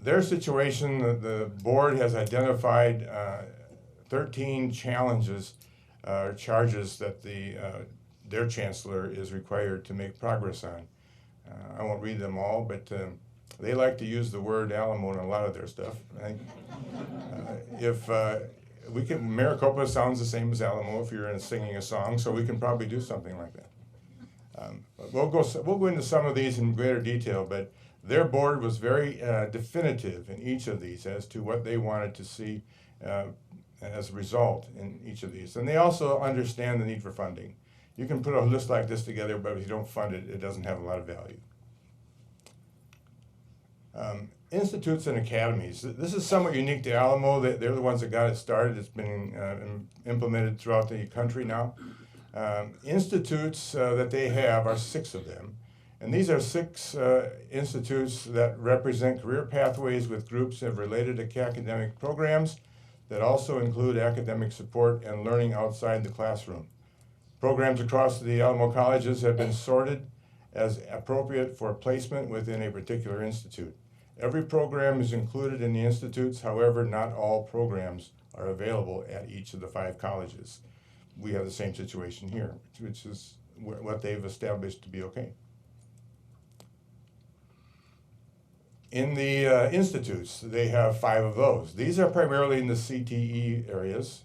Their situation, the board has identified 13 challenges, charges that their chancellor is required to make progress on. I won't read them all, but they like to use the word Alamo in a lot of their stuff. Right? Maricopa sounds the same as Alamo if you're singing a song, so we can probably do something like that. We'll go into some of these in greater detail, but their board was very definitive in each of these as to what they wanted to see as a result in each of these. And they also understand the need for funding. You can put a list like this together, but if you don't fund it, it doesn't have a lot of value. Institutes and academies. This is somewhat unique to Alamo. They're the ones that got it started. It's been implemented throughout the country now. Institutes that they have are 6 of them. And these are 6 institutes that represent career pathways with groups of related academic programs that also include academic support and learning outside the classroom. Programs across the Alamo colleges have been sorted as appropriate for placement within a particular institute. Every program is included in the institutes, however, not all programs are available at each of the 5 colleges. We have the same situation here, which is what they've established to be okay. In the institutes, they have 5 of those. These are primarily in the CTE areas.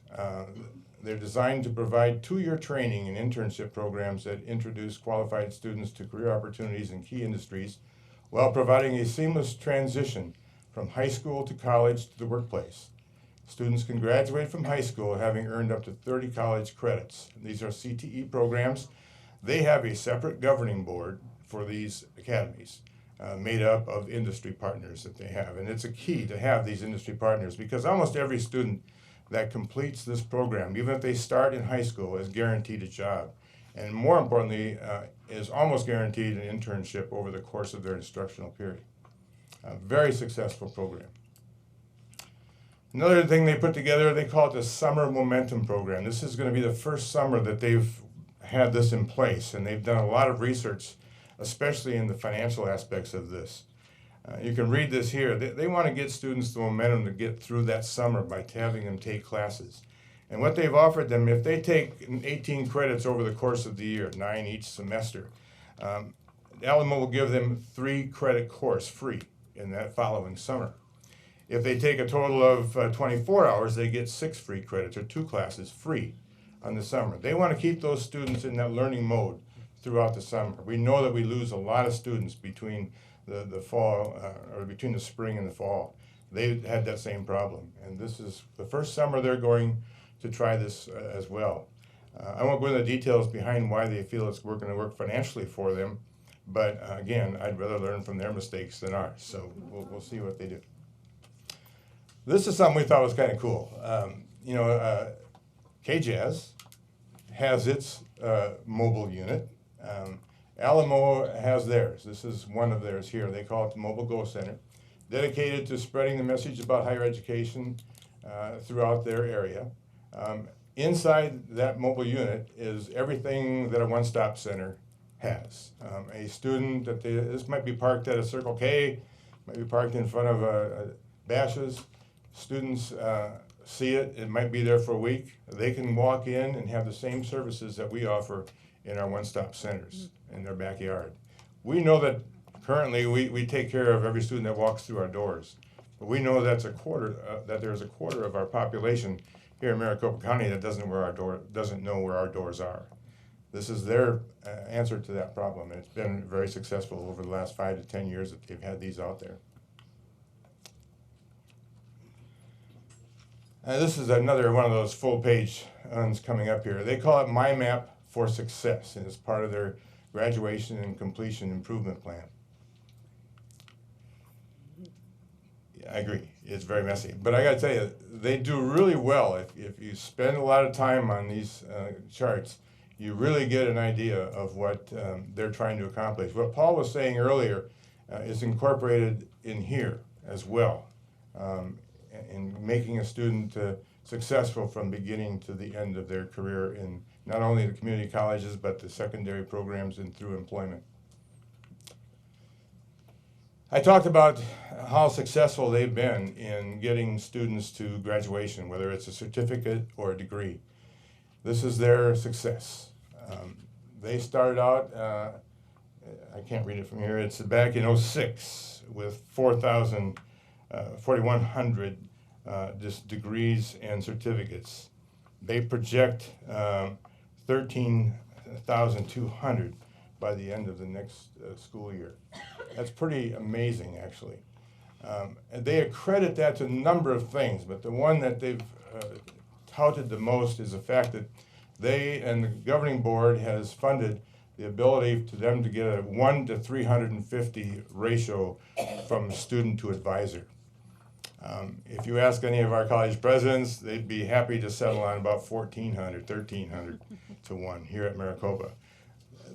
They're designed to provide 2-year training and internship programs that introduce qualified students to career opportunities in key industries while providing a seamless transition from high school to college to the workplace. Students can graduate from high school having earned up to 30 college credits. These are CTE programs. They have a separate governing board for these academies, made up of industry partners that they have. And it's a key to have these industry partners because almost every student that completes this program, even if they start in high school, is guaranteed a job. And more importantly, is almost guaranteed an internship over the course of their instructional period. A very successful program. Another thing they put together, they call it the Summer Momentum Program. This is going to be the first summer that they've had this in place, and they've done a lot of research, especially in the financial aspects of this. You can read this here. They want to get students the momentum to get through that summer by having them take classes. And what they've offered them, if they take 18 credits over the course of the year, 9 each semester, Alamo will give them 3-credit course free in that following summer. If they take a total of 24 hours, they get 6 free credits or 2 classes free on the summer. They want to keep those students in that learning mode throughout the summer. We know that we lose a lot of students between the fall, or between the spring and the fall. They had that same problem. And this is the first summer they're going to try this as well. I won't go into the details behind why they feel it's going to work financially for them, but again, I'd rather learn from their mistakes than ours. So we'll see what they do. This is something we thought was kind of cool. KJAS has its mobile unit. Alamo has theirs. This is one of theirs here. They call it the Mobile Go Center, dedicated to spreading the message about higher education throughout their area. Inside that mobile unit is everything that a one-stop center has. A student this might be parked at a Circle K, might be parked in front of Bash's. Students see it. It might be there for a week. They can walk in and have the same services that we offer in our one-stop centers in their backyard. We know that currently we take care of every student that walks through our doors, but we know that's that there's a quarter of our population here in Maricopa County that doesn't know where our doors are. This is their answer to that problem, and it's been very successful over the last 5 to 10 years that they've had these out there. This is another one of those full-page ones coming up here. They call it My Map for Success, and it's part of their graduation and completion improvement plan. Yeah, I agree, it's very messy. But I gotta tell you, they do really well. If you spend a lot of time on these charts, you really get an idea of what they're trying to accomplish. What Paul was saying earlier is incorporated in here as well. In making a student successful from beginning to the end of their career in not only the community colleges, but the secondary programs and through employment. I talked about how successful they've been in getting students to graduation, whether it's a certificate or a degree. This is their success. They started out, I can't read it from here, it's back in '06 with 4,100 just degrees and certificates. They project 13,200 by the end of the next school year. That's pretty amazing, actually. And they accredit that to a number of things, but the one that they've touted the most is the fact that they and the governing board has funded the ability to them to get a 1 to 350 ratio from student to advisor. If you ask any of our college presidents, they'd be happy to settle on about 1,400, 1,300 to 1 here at Maricopa.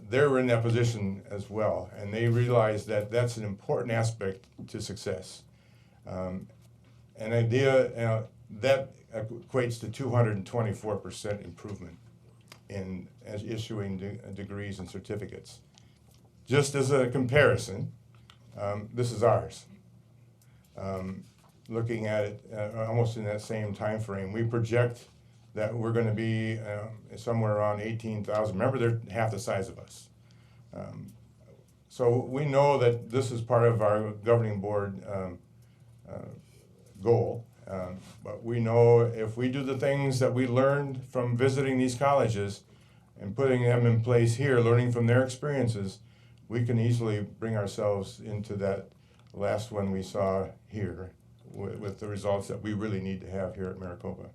They're in that position as well, and they realize that that's an important aspect to success. An idea that equates to 224% improvement in issuing degrees and certificates. Just as a comparison, this is ours. Looking at it almost in that same time frame, we project that we're going to be somewhere around 18,000. Remember, they're half the size of us. So we know that this is part of our governing board goal. But we know if we do the things that we learned from visiting these colleges and putting them in place here, learning from their experiences, we can easily bring ourselves into that last one we saw here with the results that we really need to have here at Maricopa.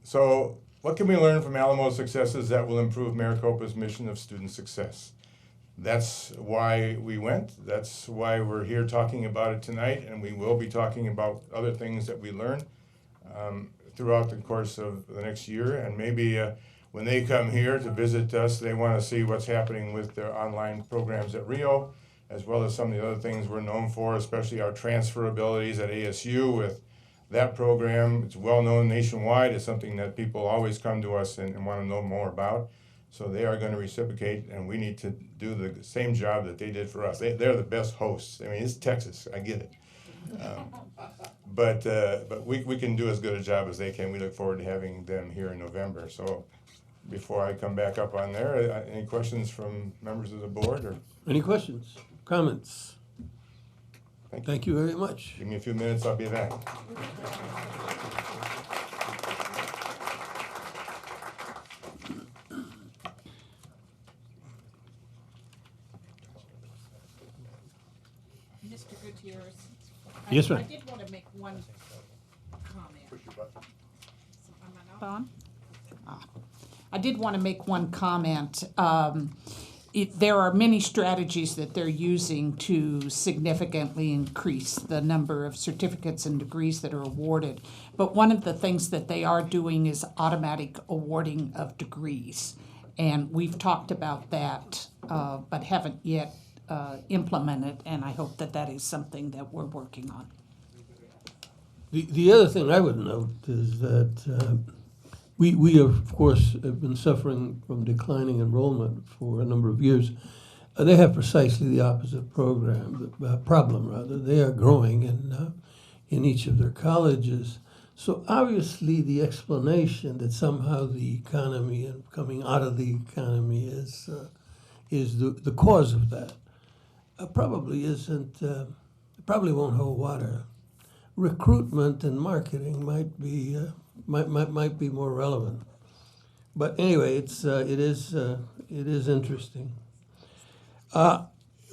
So what can we learn from Alamo's successes that will improve Maricopa's mission of student success? That's why we went. That's why we're here talking about it tonight, and we will be talking about other things that we learn throughout the course of the next year. And maybe when they come here to visit us, they want to see what's happening with their online programs at Rio, as well as some of the other things we're known for, especially our transfer abilities at ASU with that program. It's well known nationwide. It's something that people always come to us and want to know more about. So they are going to reciprocate, and we need to do the same job that they did for us. They're the best hosts. I mean, it's Texas. I get it. But we can do as good a job as they can. We look forward to having them here in November. So before I come back up on there, any questions from members of the board? Or Any questions, comments? Thank you very much. Give me a few minutes, I'll be back. Mr. Gutierrez. Yes, ma'am. I did want to make one comment. Push your button. On? I did want to make one comment. There are many strategies that they're using to significantly increase the number of certificates and degrees that are awarded. But one of the things that they are doing is automatic awarding of degrees. And we've talked about that, but haven't yet implemented, and I hope that that is something that we're working on. The other thing I would note is that we of course have been suffering from declining enrollment for a number of years. They have precisely the opposite problem rather. They are growing in each of their colleges. So obviously the explanation that somehow the economy and coming out of the economy is the cause of that probably isn't. Probably won't hold water. Recruitment and marketing might be more relevant. But anyway, it is interesting.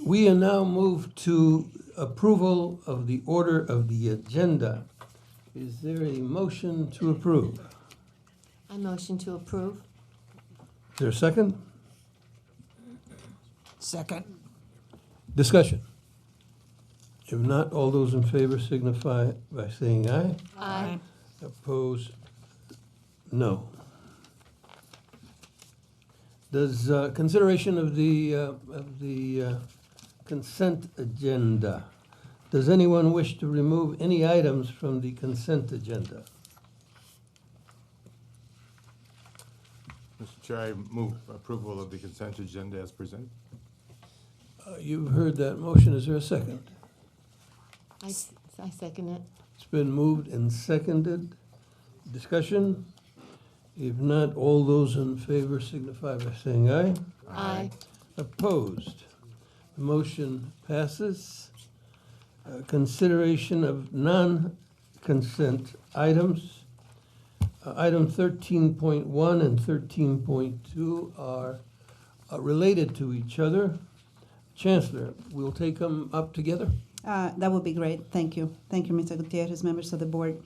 We are now moved to approval of the order of the agenda. Is there a motion to approve? I motion to approve. Is there a second? Second. Discussion. If not, all those in favor signify by saying aye. Aye. Opposed? No. Does consideration of the consent agenda, does anyone wish to remove any items from the consent agenda? Mr. Chair, I move approval of the consent agenda as presented. You've heard that motion. Is there a second? I second it. It's been moved and seconded. Discussion? If not, all those in favor signify by saying aye. Aye. Opposed? The motion passes. Consideration of non-consent items. Item 13.1 and 13.2 are related to each other. Chancellor, we'll take them up together. That would be great. Thank you. Thank you, Mr. Gutierrez, members of the board.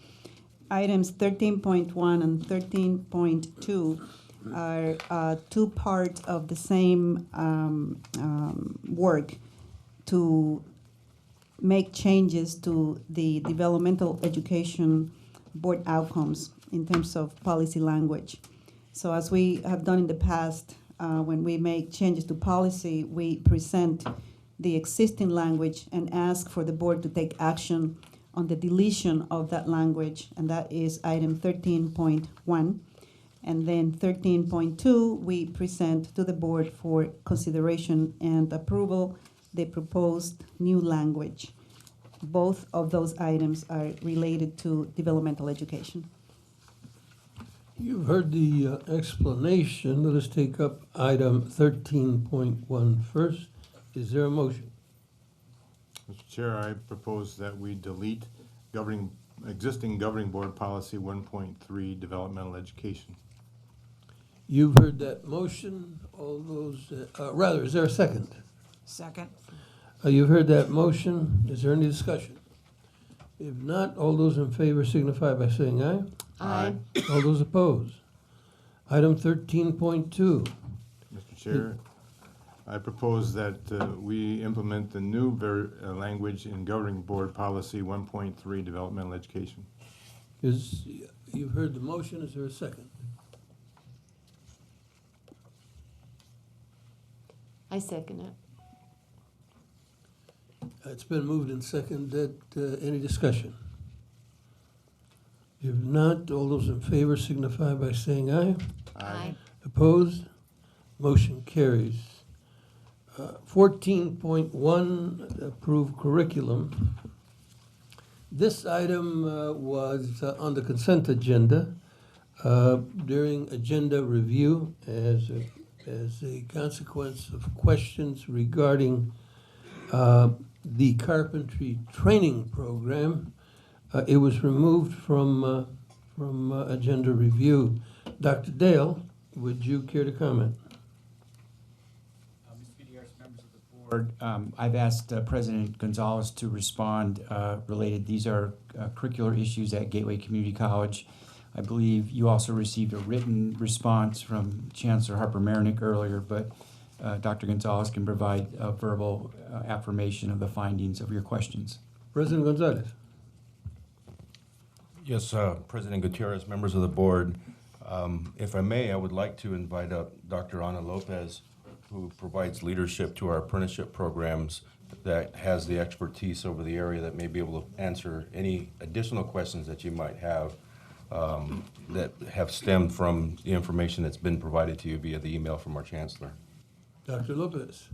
Items 13.1 and 13.2 are two parts of the same work to make changes to the developmental education board outcomes in terms of policy language. So as we have done in the past, when we make changes to policy, we present the existing language and ask for the board to take action on the deletion of that language, and that is item 13.1. And then 13.2, we present to the board for consideration and approval the proposed new language. Both of those items are related to developmental education. You've heard the explanation. Let us take up item 13.1 first. Is there a motion? Mr. Chair, I propose that we delete existing governing board policy 1.3, developmental education. You've heard that motion. All those, is there a second? Second. You've heard that motion. Is there any discussion? If not, all those in favor signify by saying aye. Aye. All those opposed. Item 13.2. Mr. Chair, I propose that we implement the new language in governing board policy 1.3, developmental education. You've heard the motion. Is there a second? I second it. It's been moved and seconded. Any discussion? If not, all those in favor signify by saying aye. Aye. Opposed? Motion carries. 14.1, approved curriculum. This item was on the consent agenda during agenda review as a consequence of questions regarding the carpentry training program. It was removed from agenda review. Dr. Dale, would you care to comment? Mr. Gutierrez, members of the board, I've asked President Gonzalez to respond related. These are curricular issues at Gateway Community College. I believe you also received a written response from Chancellor Harper-Marinick earlier, but Dr. Gonzalez can provide a verbal affirmation of the findings of your questions. President Gonzalez. Yes, President Gutierrez, members of the board. If I may, I would like to invite up Dr. Ana Lopez, who provides leadership to our apprenticeship programs, that has the expertise over the area, that may be able to answer any additional questions that you might have that have stemmed from the information that's been provided to you via the email from our chancellor. Dr. Lopez.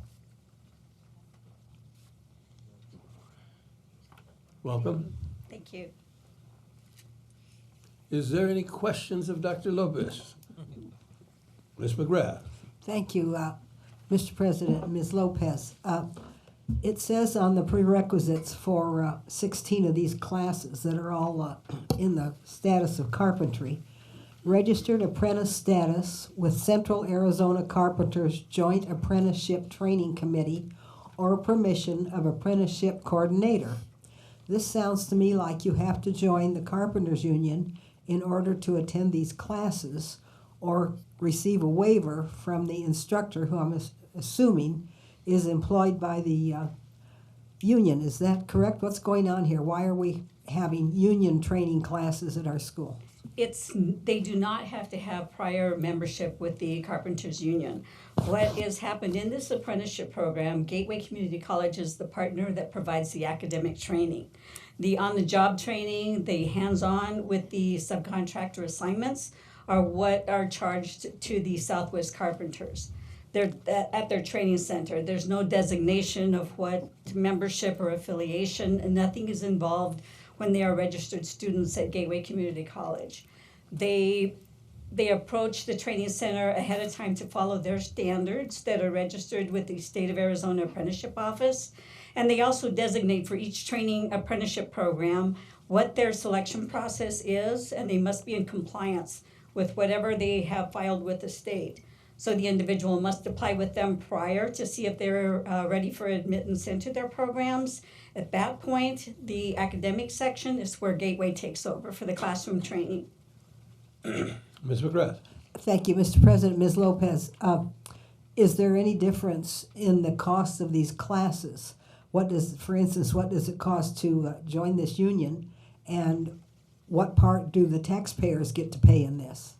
Welcome. Thank you. Is there any questions of Dr. Lopez? Ms. McGrath. Thank you, Mr. President, Ms. Lopez. It says on the prerequisites for 16 of these classes that are all in the status of carpentry, registered apprentice status with Central Arizona Carpenters Joint Apprenticeship Training Committee or permission of apprenticeship coordinator. This sounds to me like you have to join the Carpenters Union in order to attend these classes or receive a waiver from the instructor, who I'm assuming is employed by the union. Is that correct? What's going on here? Why are we having union training classes at our school? They do not have to have prior membership with the Carpenters Union. What has happened in this apprenticeship program, Gateway Community College is the partner that provides the academic training. The on-the-job training, the hands-on with the subcontractor assignments are what are charged to the Southwest Carpenters. They're at their training center. There's no designation of what membership or affiliation, and nothing is involved when they are registered students at Gateway Community College. They approach the training center ahead of time to follow their standards that are registered with the State of Arizona Apprenticeship Office. And they also designate for each training apprenticeship program what their selection process is, and they must be in compliance with whatever they have filed with the state. So the individual must apply with them prior to see if they're ready for admittance into their programs. At that point, the academic section is where Gateway takes over for the classroom training. Ms. McGrath. Thank you, Mr. President. Ms. Lopez, is there any difference in the cost of these classes? For instance, what does it cost to join this union, and what part do the taxpayers get to pay in this?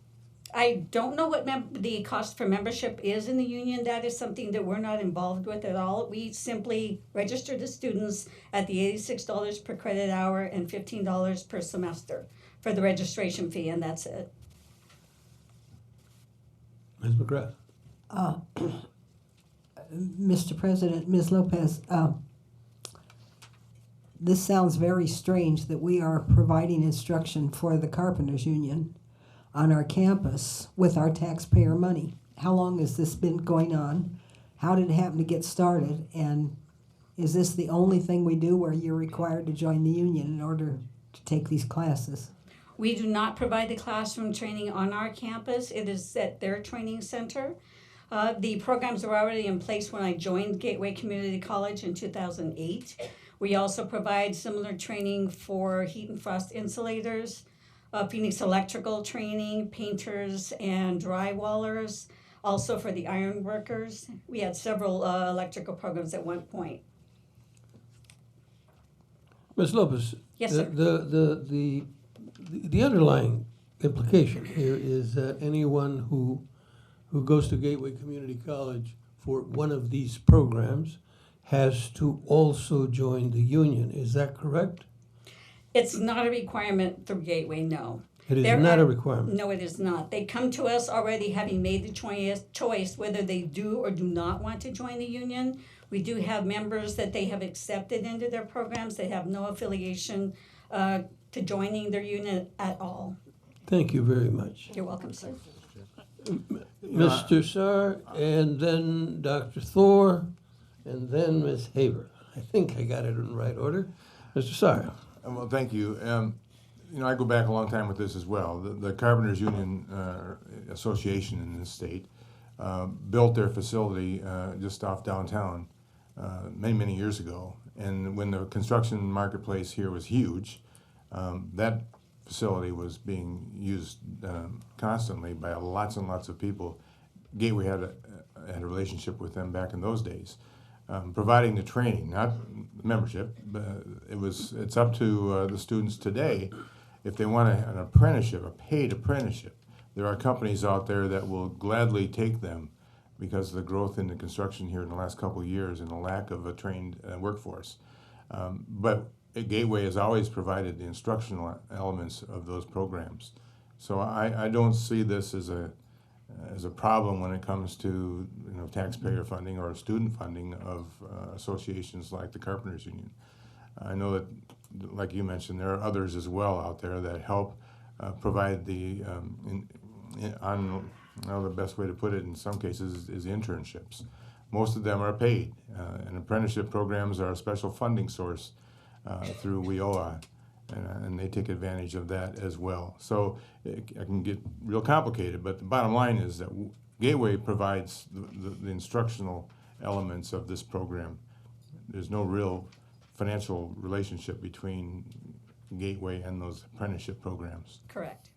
I don't know what the cost for membership is in the union. That is something that we're not involved with at all. We simply register the students at the $86 per credit hour and $15 per semester for the registration fee, and that's it. Ms. McGrath. Mr. President, Ms. Lopez, this sounds very strange that we are providing instruction for the Carpenters Union. on our campus with our taxpayer money. How long has this been going on? How did it happen to get started? And is this the only thing we do where you're required to join the union in order to take these classes? We do not provide the classroom training on our campus. It is at their training center. The programs were already in place when I joined Gateway Community College in 2008. We also provide similar training for heat and frost insulators, Phoenix electrical training, painters and drywallers, also for the iron workers. We had several electrical programs at one point. Ms. Lopez? Yes, sir. The underlying implication here is that anyone who goes to Gateway Community College for one of these programs has to also join the union. Is that correct? It's not a requirement through Gateway, no. It is not a requirement. No, it is not. They come to us already having made the choice whether they do or do not want to join the union. We do have members that they have accepted into their programs. They have no affiliation to joining their union at all. Thank you very much. You're welcome, sir. Mr. Saar, and then Dr. Thor, and then Ms. Haber. I think I got it in the right order. Mr. Saar. Well, thank you. I go back a long time with this as well. The Carpenters Union Association in this state built their facility just off downtown many years ago. And when the construction marketplace here was huge, that facility was being used constantly by lots and lots of people. Gateway had a relationship with them back in those days, providing the training, not membership. But it's up to the students today if they want an apprenticeship, a paid apprenticeship. There are companies out there that will gladly take them because of the growth in the construction here in the last couple of years and the lack of a trained workforce. But Gateway has always provided the instructional elements of those programs. So I don't see this as a problem when it comes to taxpayer funding or student funding of associations like the Carpenters Union. I know that, like you mentioned, there are others as well out there that help provide the the best way to put it in some cases is internships. Most of them are paid, and apprenticeship programs are a special funding source through WIOA, and they take advantage of that as well. So it can get real complicated, but the bottom line is that Gateway provides the instructional elements of this program. There's no real financial relationship between Gateway and those apprenticeship programs. Correct.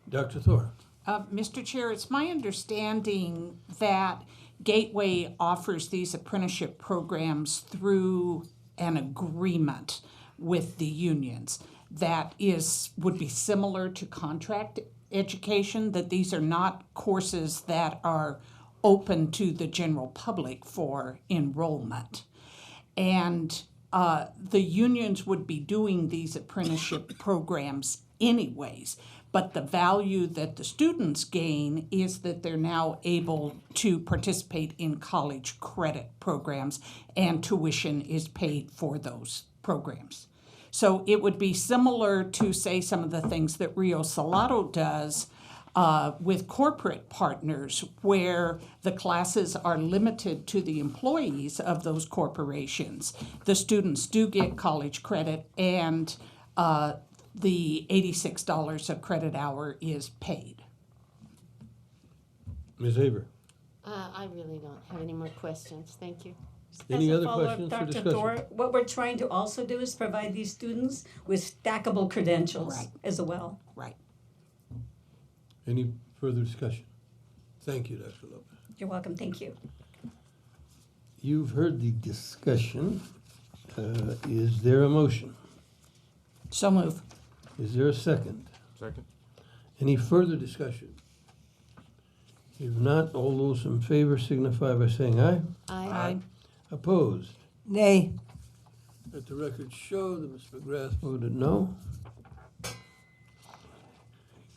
Dr. Thor. Mr. Chair, it's my understanding that Gateway offers these apprenticeship programs through an agreement with the unions that would be similar to contract education, that these are not courses that are open to the general public for enrollment. And the unions would be doing these apprenticeship programs anyways, but the value that the students gain is that they're now able to participate in college credit programs, and tuition is paid for those programs. So it would be similar to, say, some of the things that Rio Salado does with corporate partners, where the classes are limited to the employees of those corporations. The students do get college credit, and the $86 a credit hour is paid. Ms. Haber. I really don't have any more questions. Thank you. Any As a other follow-up, questions for Dr. discussion? Thor, what we're trying to also do is provide these students with stackable credentials Right. as well. Right. Any further discussion? Thank you, Dr. Lopez. You're welcome. Thank you. You've heard the discussion. Is there a motion? So move. Is there a second? Second. Any further discussion? If not, all those in favor signify by saying aye. Aye. Opposed? Nay. Let the record show that Ms. McGrath voted no.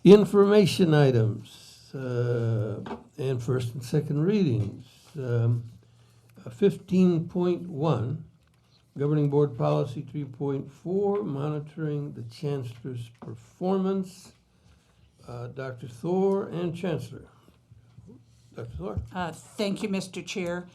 Information items and first and second readings. 15.1, Governing Board Policy 3.4, monitoring the Chancellor's performance. Dr. Thor and Chancellor. Dr. Thor? Thank you, Mr. Chair.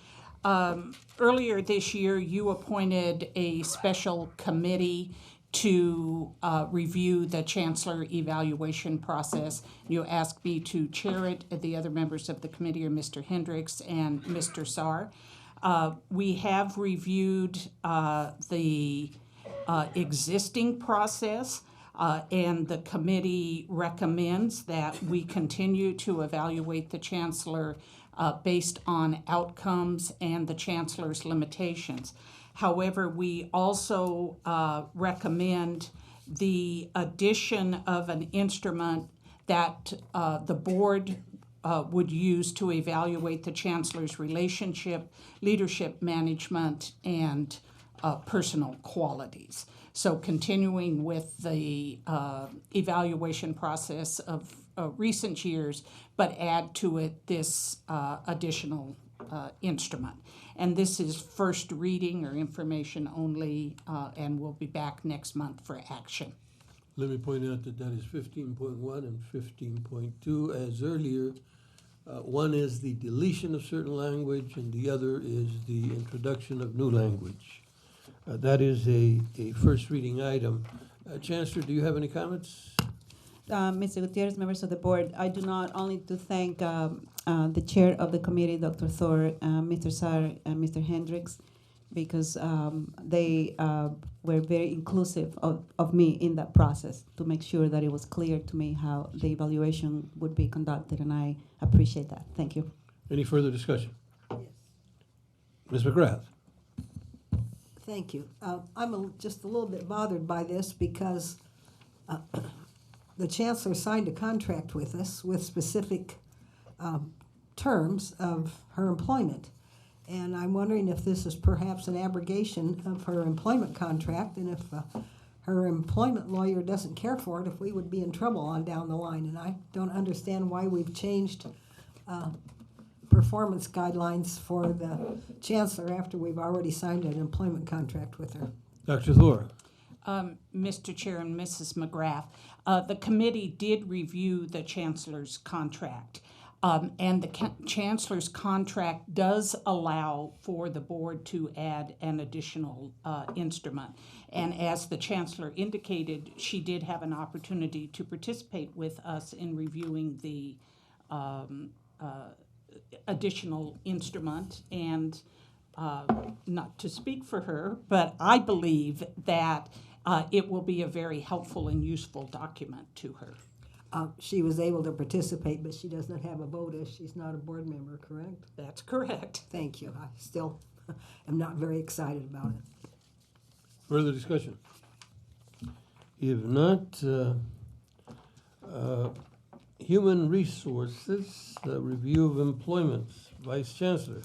Earlier this year, you appointed a special committee to review the Chancellor evaluation process. You asked me to chair it. The other members of the committee are Mr. Hendricks and Mr. Saar. We have reviewed the existing process, and the committee recommends that we continue to evaluate the Chancellor based on outcomes and the Chancellor's limitations. However, we also recommend the addition of an instrument that the board would use to evaluate the Chancellor's relationship, leadership management, and personal qualities. So continuing with the evaluation process of recent years, but add to it this additional instrument. And this is first reading or information only, and we'll be back next month for action. Let me point out that that is 15.1 and 15.2. As earlier, one is the deletion of certain language, and the other is the introduction of new language. That is a first reading item. Chancellor, do you have any comments? Mr. Gutierrez, members of the board, I do not only to thank the chair of the committee, Dr. Thor, Mr. Saar, and Mr. Hendricks, because they were very inclusive of me in that process to make sure that it was clear to me how the evaluation would be conducted, and I appreciate that. Thank you. Any further discussion? Yes. Ms. McGrath. Thank you. I'm just a little bit bothered by this because the Chancellor signed a contract with us with specific terms of her employment. And I'm wondering if this is perhaps an abrogation of her employment contract, and if her employment lawyer doesn't care for it, if we would be in trouble on down the line. And I don't understand why we've changed performance guidelines for the Chancellor after we've already signed an employment contract with her. Dr. Thor. Mr. Chair and Mrs. McGrath, the committee did review the Chancellor's contract. And the Chancellor's contract does allow for the board to add an additional instrument. And as the Chancellor indicated, she did have an opportunity to participate with us in reviewing the additional instrument. And not to speak for her, but I believe that it will be a very helpful and useful document to her. She was able to participate, but she does not have a vote as she's not a board member, correct? That's correct. Thank you. I still am not very excited about it. Further discussion? If not, Human Resources, review of employments. Vice Chancellor.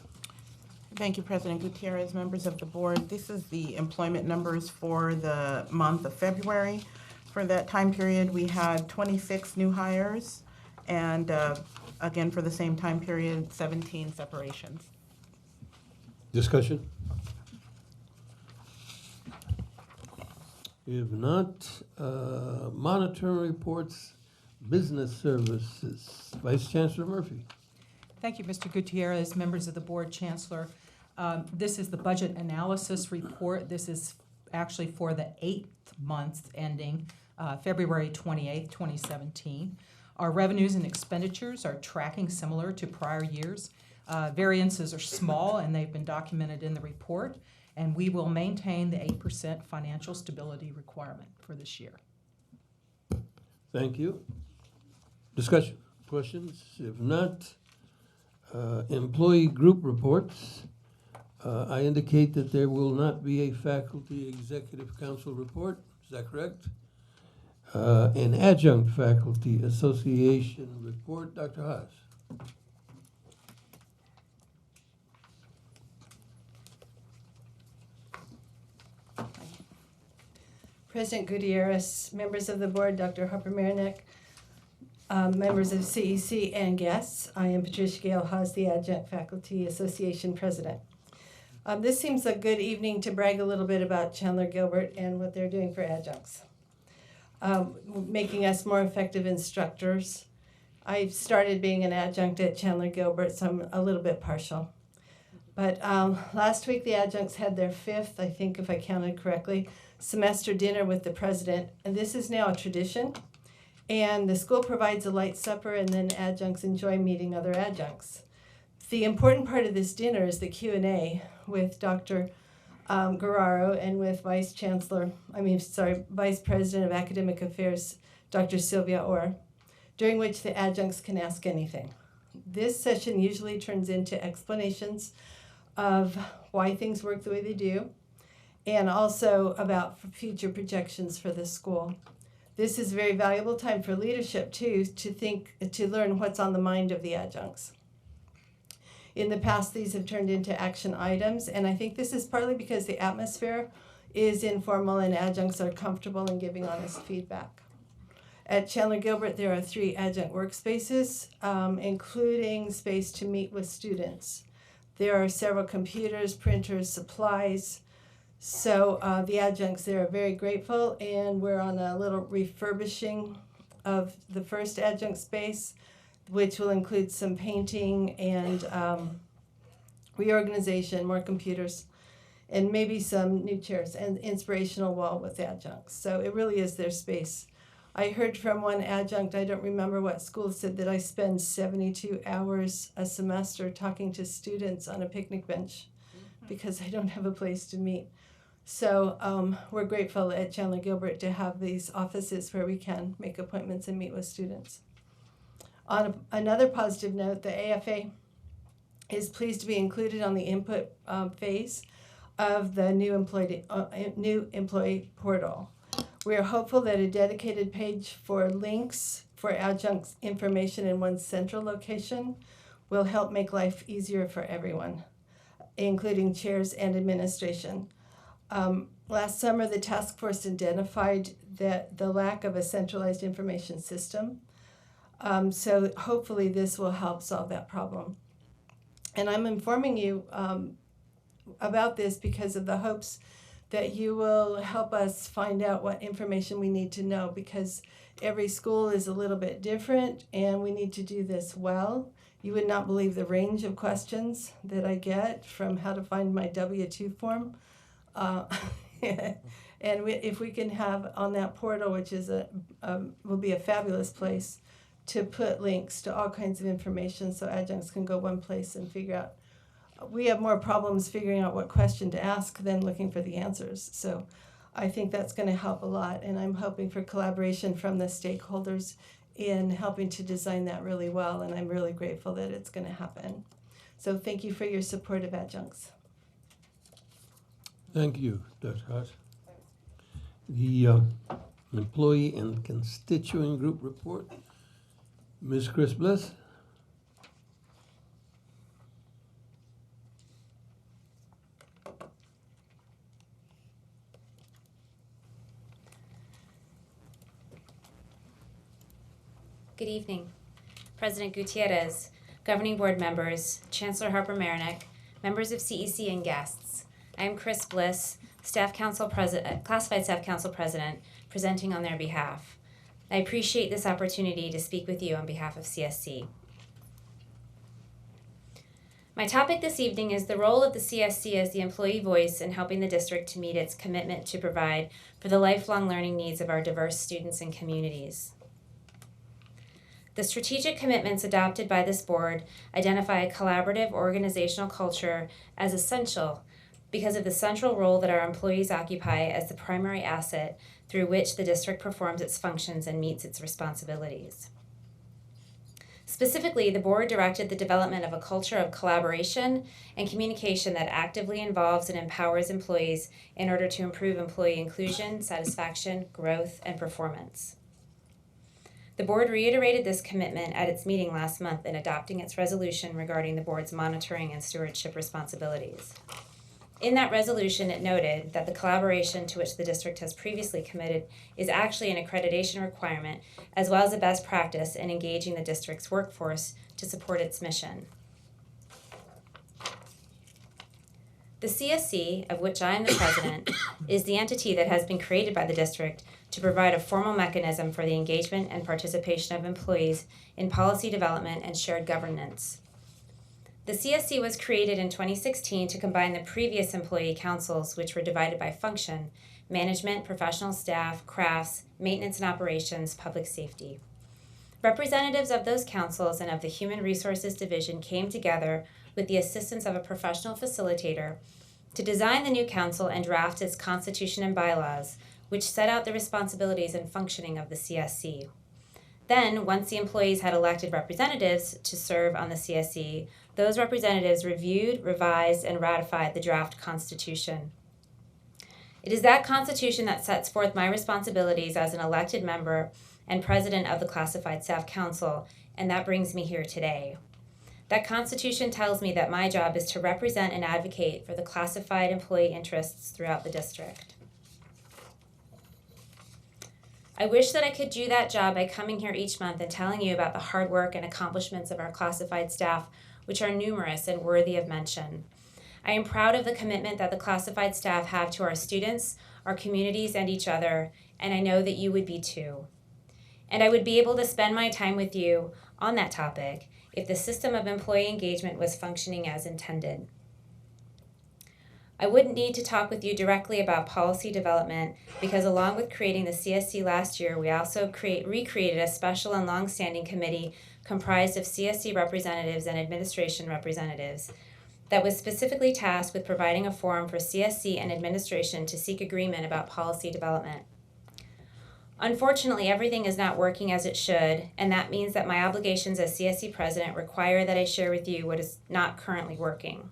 Thank you, President Gutierrez, members of the board. This is the employment numbers for the month of February. For that time period, we had 26 new hires, and again, for the same time period, 17 separations. Discussion? If not, monitoring reports, business services. Vice Chancellor Murphy. Thank you, Mr. Gutierrez, members of the board, Chancellor. This is the budget analysis report. This is actually for the 8th month ending February 28th, 2017. Our revenues and expenditures are tracking similar to prior years. Variances are small, and they've been documented in the report, and we will maintain the 8% financial stability requirement for this year. Thank you. Discussion? Questions? If not, employee group reports. I indicate that there will not be a faculty executive council report. Is that correct? An adjunct faculty association report. Dr. Haas. President Gutierrez, members of the board, Dr. Harper-Marinick, members of CEC and guests, I am Patricia Gale Haas, the Adjunct Faculty Association President. This seems a good evening to brag a little bit about Chandler Gilbert and what they're doing for adjuncts. making us more effective instructors. I started being an adjunct at Chandler Gilbert, so I'm a little bit partial. But last week the adjuncts had their 5th, I think if I counted correctly, semester dinner with the president, and this is now a tradition. And the school provides a light supper, and then adjuncts enjoy meeting other adjuncts. The important part of this dinner is the Q&A with Dr. Guerrero and with Vice President of Academic Affairs, Dr. Sylvia Orr, during which the adjuncts can ask anything. This session usually turns into explanations of why things work the way they do, and also about future projections for the school. This is a very valuable time for leadership too, to learn what's on the mind of the adjuncts. In the past, these have turned into action items, and I think this is partly because the atmosphere is informal and adjuncts are comfortable in giving honest feedback. At Chandler Gilbert, there are 3 adjunct workspaces, including space to meet with students. There are several computers, printers, supplies. So the adjuncts there are very grateful, and we're on a little refurbishing of the first adjunct space, which will include some painting and reorganization, more computers, and maybe some new chairs and inspirational wall with adjuncts. So it really is their space. I heard from one adjunct, I don't remember what school, said that I spend 72 hours a semester talking to students on a picnic bench because I don't have a place to meet. So we're grateful at Chandler Gilbert to have these offices where we can make appointments and meet with students. On another positive note, the AFA is pleased to be included on the input phase of the new employee portal. We are hopeful that a dedicated page for links for adjuncts information in one central location will help make life easier for everyone, including chairs and administration. Last summer, the task force identified that the lack of a centralized information system. So hopefully this will help solve that problem. And I'm informing you about this because of the hopes that you will help us find out what information we need to know, because every school is a little bit different and we need to do this well. You would not believe the range of questions that I get, from how to find my W-2 form. If we can have on that portal, which is will be a fabulous place to put links to all kinds of information so adjuncts can go one place and figure out. We have more problems figuring out what question to ask than looking for the answers. So I think that's going to help a lot, and I'm hoping for collaboration from the stakeholders in helping to design that really well, and I'm really grateful that it's going to happen. So thank you for your support of adjuncts. Thank you, Dr. Hart. The employee and constituent group report. Ms. Chris Bliss. Good evening, President Gutierrez, Governing Board members, Chancellor Harper-Marinick, members of CEC and guests. I am Chris Bliss, Classified Staff Council President, presenting on their behalf. I appreciate this opportunity to speak with you on behalf of CSC. My topic this evening is the role of the CSC as the employee voice in helping the district to meet its commitment to provide for the lifelong learning needs of our diverse students and communities. The strategic commitments adopted by this board identify a collaborative organizational culture as essential because of the central role that our employees occupy as the primary asset through which the district performs its functions and meets its responsibilities. Specifically, the board directed the development of a culture of collaboration and communication that actively involves and empowers employees in order to improve employee inclusion, satisfaction, growth, and performance. The board reiterated this commitment at its meeting last month in adopting its resolution regarding the board's monitoring and stewardship responsibilities. In that resolution, it noted that the collaboration to which the district has previously committed is actually an accreditation requirement, as well as a best practice in engaging the district's workforce to support its mission. The CSC, of which I am the president, is the entity that has been created by the district to provide a formal mechanism for the engagement and participation of employees in policy development and shared governance. The CSC was created in 2016 to combine the previous employee councils, which were divided by function: management, professional staff, crafts, maintenance and operations, public safety. Representatives of those councils and of the Human Resources Division came together with the assistance of a professional facilitator to design the new council and draft its constitution and bylaws, which set out the responsibilities and functioning of the CSC. Then, once the employees had elected representatives to serve on the CSC, those representatives reviewed, revised, and ratified the draft constitution. It is that constitution that sets forth my responsibilities as an elected member and president of the Classified Staff Council, and that brings me here today. That constitution tells me that my job is to represent and advocate for the classified employee interests throughout the district. I wish that I could do that job by coming here each month and telling you about the hard work and accomplishments of our classified staff, which are numerous and worthy of mention. I am proud of the commitment that the classified staff have to our students, our communities, and each other, and I know that you would be too. And I would be able to spend my time with you on that topic if the system of employee engagement was functioning as intended. I wouldn't need to talk with you directly about policy development because along with creating the CSC last year, we also recreated a special and long-standing committee comprised of CSC representatives and administration representatives that was specifically tasked with providing a forum for CSC and administration to seek agreement about policy development. Unfortunately, everything is not working as it should, and that means that my obligations as CSC president require that I share with you what is not currently working.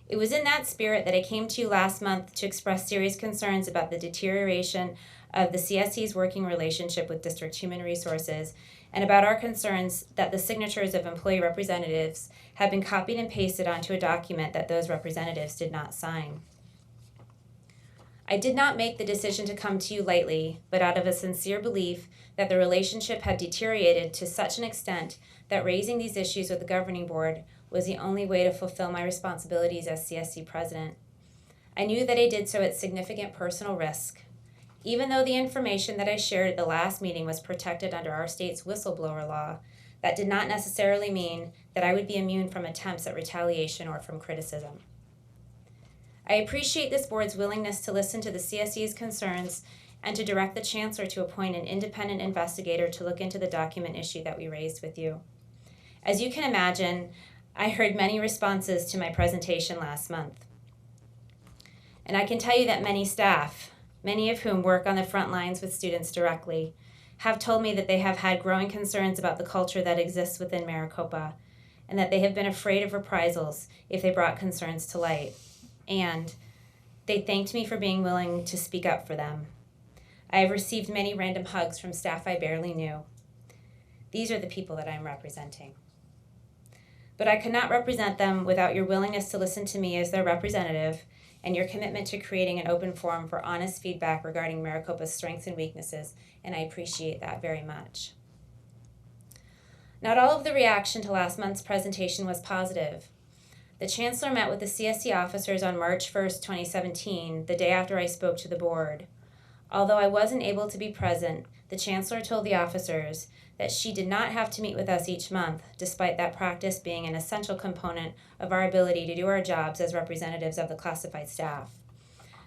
It was in that spirit that I came to you last month to express serious concerns about the deterioration of the CSC's working relationship with District Human Resources and about our concerns that the signatures of employee representatives have been copied and pasted onto a document that those representatives did not sign. I did not make the decision to come to you lightly, but out of a sincere belief that the relationship had deteriorated to such an extent that raising these issues with the governing board was the only way to fulfill my responsibilities as CSC president. I knew that I did so at significant personal risk. Even though the information that I shared at the last meeting was protected under our state's whistleblower law, that did not necessarily mean that I would be immune from attempts at retaliation or from criticism. I appreciate this board's willingness to listen to the CSC's concerns and to direct the chancellor to appoint an independent investigator to look into the document issue that we raised with you. As you can imagine, I heard many responses to my presentation last month. And I can tell you that many staff, many of whom work on the front lines with students directly, have told me that they have had growing concerns about the culture that exists within Maricopa, and that they have been afraid of reprisals if they brought concerns to light. And they thanked me for being willing to speak up for them. I have received many random hugs from staff I barely knew. These are the people that I'm representing. But I could not represent them without your willingness to listen to me as their representative and your commitment to creating an open forum for honest feedback regarding Maricopa's strengths and weaknesses, and I appreciate that very much. Not all of the reaction to last month's presentation was positive. The Chancellor met with the CSC officers on March 1st, 2017, the day after I spoke to the board. Although I wasn't able to be present, the Chancellor told the officers that she did not have to meet with us each month, despite that practice being an essential component of our ability to do our jobs as representatives of the classified staff.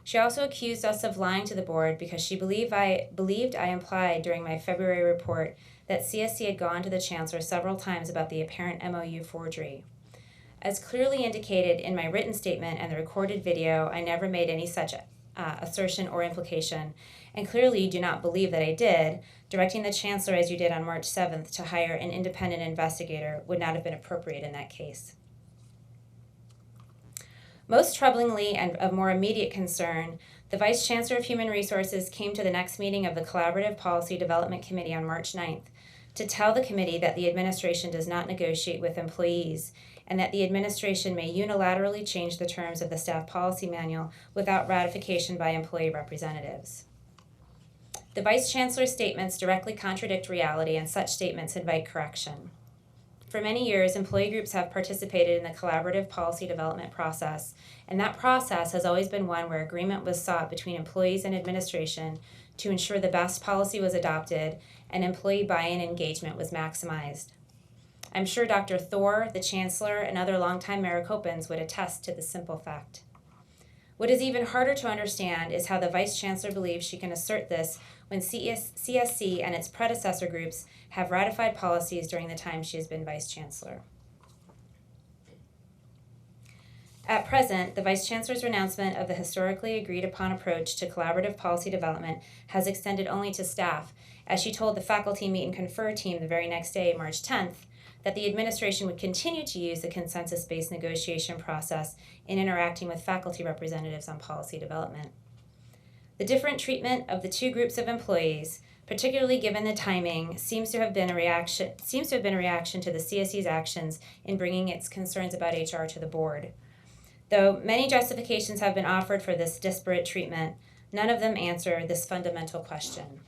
She also accused us of lying to the board because she believed I implied during my February report that CSC had gone to the Chancellor several times about the apparent MOU forgery. As clearly indicated in my written statement and the recorded video, I never made any such assertion or implication, and clearly you do not believe that I did. Directing the Chancellor as you did on March 7th to hire an independent investigator would not have been appropriate in that case. Most troublingly and of more immediate concern, the Vice Chancellor of Human Resources came to the next meeting of the Collaborative Policy Development Committee on March 9th to tell the committee that the administration does not negotiate with employees and that the administration may unilaterally change the terms of the staff policy manual without ratification by employee representatives. The Vice Chancellor's statements directly contradict reality, and such statements invite correction. For many years, employee groups have participated in the collaborative policy development process, and that process has always been one where agreement was sought between employees and administration to ensure the best policy was adopted and employee buy-in engagement was maximized. I'm sure Dr. Thor, the Chancellor, and other longtime Maricopans would attest to this simple fact. What is even harder to understand is how the Vice Chancellor believes she can assert this when CSC and its predecessor groups have ratified policies during the time she has been Vice Chancellor. At present, the Vice Chancellor's renouncement of the historically agreed upon approach to collaborative policy development has extended only to staff, as she told the faculty meet and confer team the very next day, March 10th, that the administration would continue to use the consensus-based negotiation process in interacting with faculty representatives on policy development. The different treatment of the two groups of employees, particularly given the timing, seems to have been a reaction to the CSC's actions in bringing its concerns about HR to the board. Though many justifications have been offered for this disparate treatment, none of them answer this fundamental question.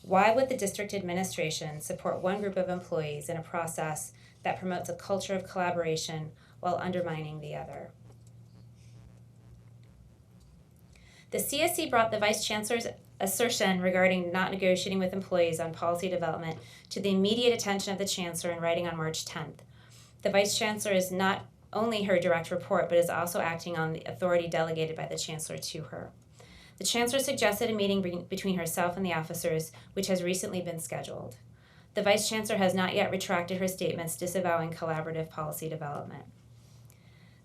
Why would the district administration support one group of employees in a process that promotes a culture of collaboration while undermining the other? The CSC brought the Vice Chancellor's assertion regarding not negotiating with employees on policy development to the immediate attention of the Chancellor in writing on March 10th. The Vice Chancellor is not only her direct report, but is also acting on the authority delegated by the Chancellor to her. The Chancellor suggested a meeting between herself and the officers, which has recently been scheduled. The Vice Chancellor has not yet retracted her statements disavowing collaborative policy development.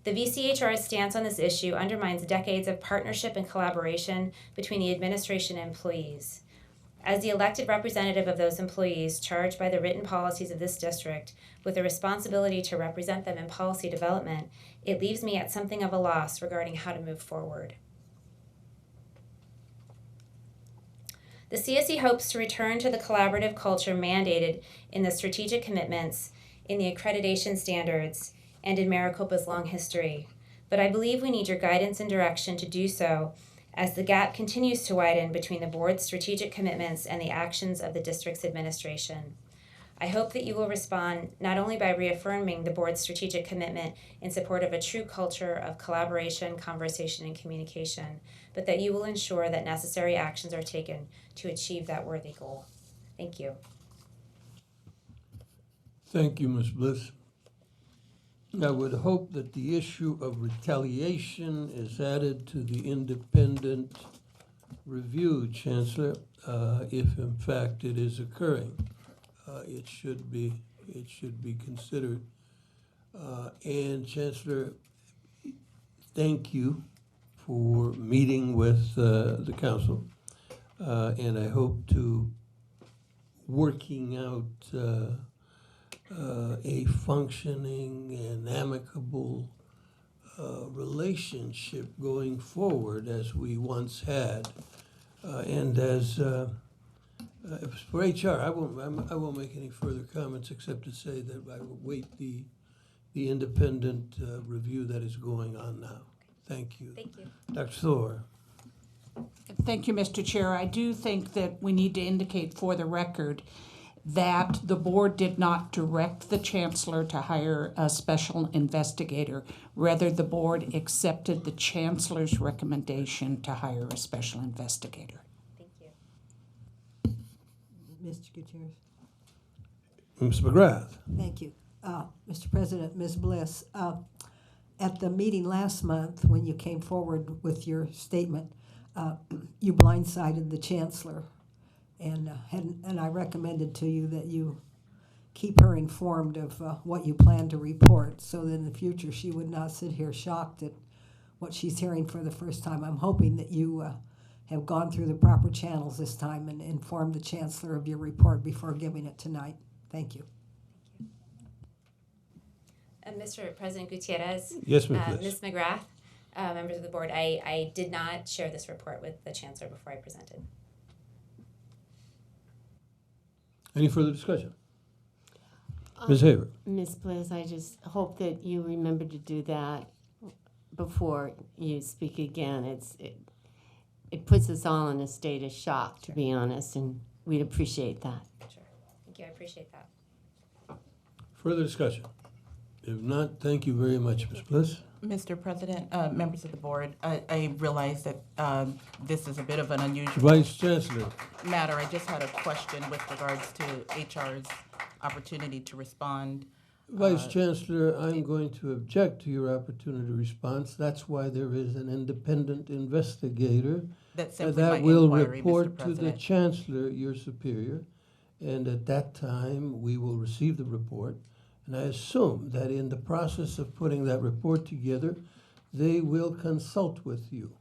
The VCHR's stance on this issue undermines decades of partnership and collaboration between the administration and employees. As the elected representative of those employees charged by the written policies of this district with a responsibility to represent them in policy development, it leaves me at something of a loss regarding how to move forward. The CSE hopes to return to the collaborative culture mandated in the strategic commitments, in the accreditation standards, and in Maricopa's long history. But I believe we need your guidance and direction to do so as the gap continues to widen between the board's strategic commitments and the actions of the district's administration. I hope that you will respond not only by reaffirming the board's strategic commitment in support of a true culture of collaboration, conversation, and communication, but that you will ensure that necessary actions are taken to achieve that worthy goal. Thank you. Thank you, Ms. Bliss. I would hope that the issue of retaliation is added to the independent review, Chancellor, if in fact it is occurring. It should be considered. And Chancellor, thank you for meeting with the council, and I hope to working out a functioning and amicable relationship going forward as we once had. And as for HR, I won't make any further comments except to say that I will wait the independent review that is going on now. Thank you. Thank you. Dr. Thor. Thank you, Mr. Chair. I do think that we need to indicate for the record that the board did not direct the Chancellor to hire a special investigator. Rather, the board accepted the Chancellor's recommendation to hire a special investigator. Thank you. Mr. Gutierrez. Ms. McGrath. Thank you. Mr. President, Ms. Bliss, at the meeting last month when you came forward with your statement, you blindsided the Chancellor, and I recommended to you that you keep her informed of what you plan to report so that in the future she would not sit here shocked at what she's hearing for the first time. I'm hoping that you have gone through the proper channels this time and informed the Chancellor of your report before giving it tonight. Thank you. Mr. President Gutierrez. Yes, Ms. Bliss. Ms. McGrath, members of the board, I did not share this report with the Chancellor before I presented. Any further discussion? Ms. Haver. Ms. Bliss, I just hope that you remember to do that before you speak again. It puts us all in a state of shock, to be honest, and we'd appreciate that. Sure. Thank you. I appreciate that. Further discussion? If not, thank you very much, Ms. Bliss. Mr. President, members of the board, I realize that this is a bit of an unusual Vice Chancellor. matter. I just had a question with regards to HR's opportunity to respond. Vice Chancellor, I'm going to object to your opportunity response. That's why there is an independent investigator That's simply my that will inquiry, Mr. report to the President. Chancellor, your superior, and at that time, we will receive the report. And I assume that in the process of putting that report together, they will consult with you.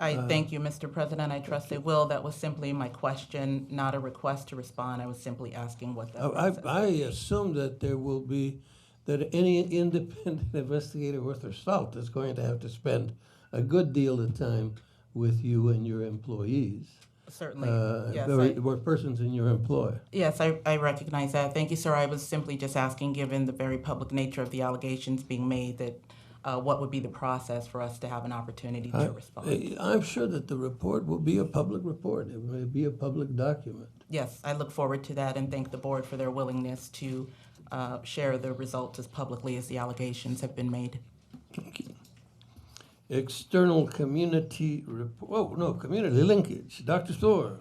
I thank you, Mr. President. I trust they will. That was simply my question, not a request to respond. I was simply asking what that process I assume that there will be, that any independent investigator worth their salt is going to have to spend a good deal of time with you and your employees. Certainly, yes. Or persons in your employ. Yes, I recognize that. Thank you, sir. I was simply just asking, given the very public nature of the allegations being made, that what would be the process for us to have an opportunity to respond? I'm sure that the report will be a public report. It will be a public document. Yes, I look forward to that and thank the board for their willingness to share the results as publicly as the allegations have been made. Thank you. External community community linkage. Dr. Thor.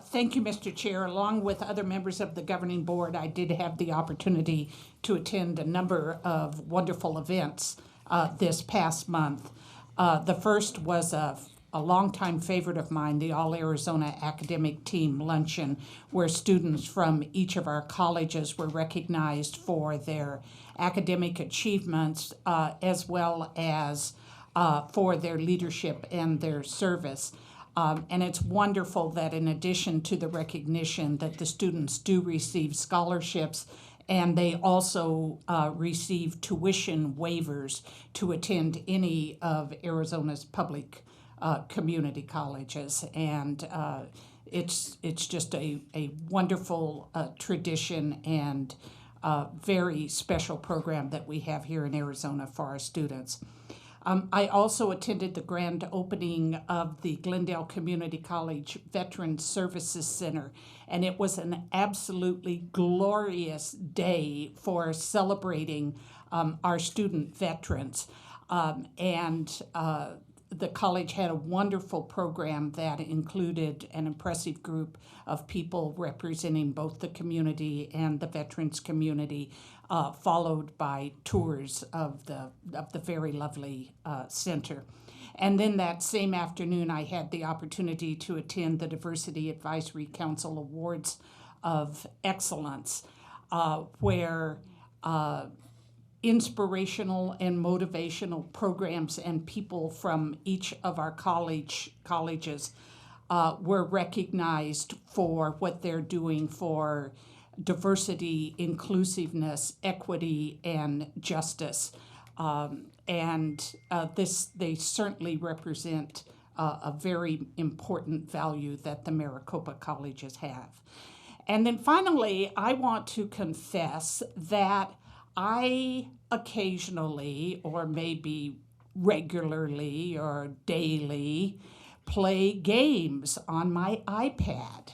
Thank you, Mr. Chair. Along with other members of the governing board, I did have the opportunity to attend a number of wonderful events this past month. The first was a longtime favorite of mine, the All Arizona Academic Team Luncheon, where students from each of our colleges were recognized for their academic achievements as well as for their leadership and their service. And it's wonderful that in addition to the recognition that the students do receive scholarships, and they also receive tuition waivers to attend any of Arizona's public community colleges. And it's just a wonderful tradition and very special program that we have here in Arizona for our students. I also attended the grand opening of the Glendale Community College Veterans Services Center, and it was an absolutely glorious day for celebrating our student veterans. The college had a wonderful program that included an impressive group of people representing both the community and the veterans community, followed by tours of the very lovely center. And then that same afternoon, I had the opportunity to attend the Diversity Advisory Council Awards of Excellence, where inspirational and motivational programs and people from each of our colleges were recognized for what they're doing for diversity, inclusiveness, equity, and justice. They certainly represent a very important value that the Maricopa colleges have. And then finally, I want to confess that I occasionally, or maybe regularly or daily, play games on my iPad.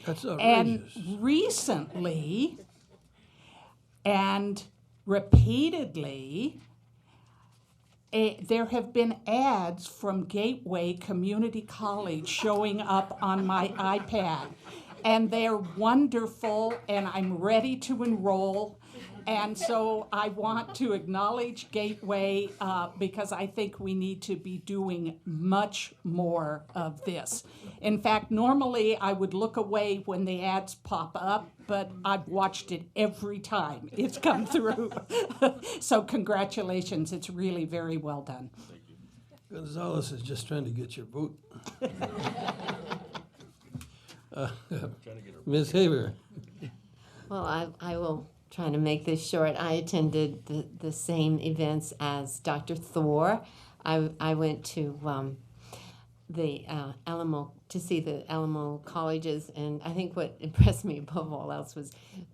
That's outrageous. And recently and repeatedly, there have been ads from Gateway Community College showing up on my iPad. And they're wonderful, and I'm ready to enroll. And so I want to acknowledge Gateway because I think we need to be doing much more of this. In fact, normally I would look away when the ads pop up, but I've watched it every time it's come through. So congratulations, it's really very well done. Gonzalez is just trying to get your vote. Ms. Haber. Well, I will try to make this short. I attended the same events as Dr. Thor. I went to the Alamo to see the Alamo colleges, and I think what impressed me above all else was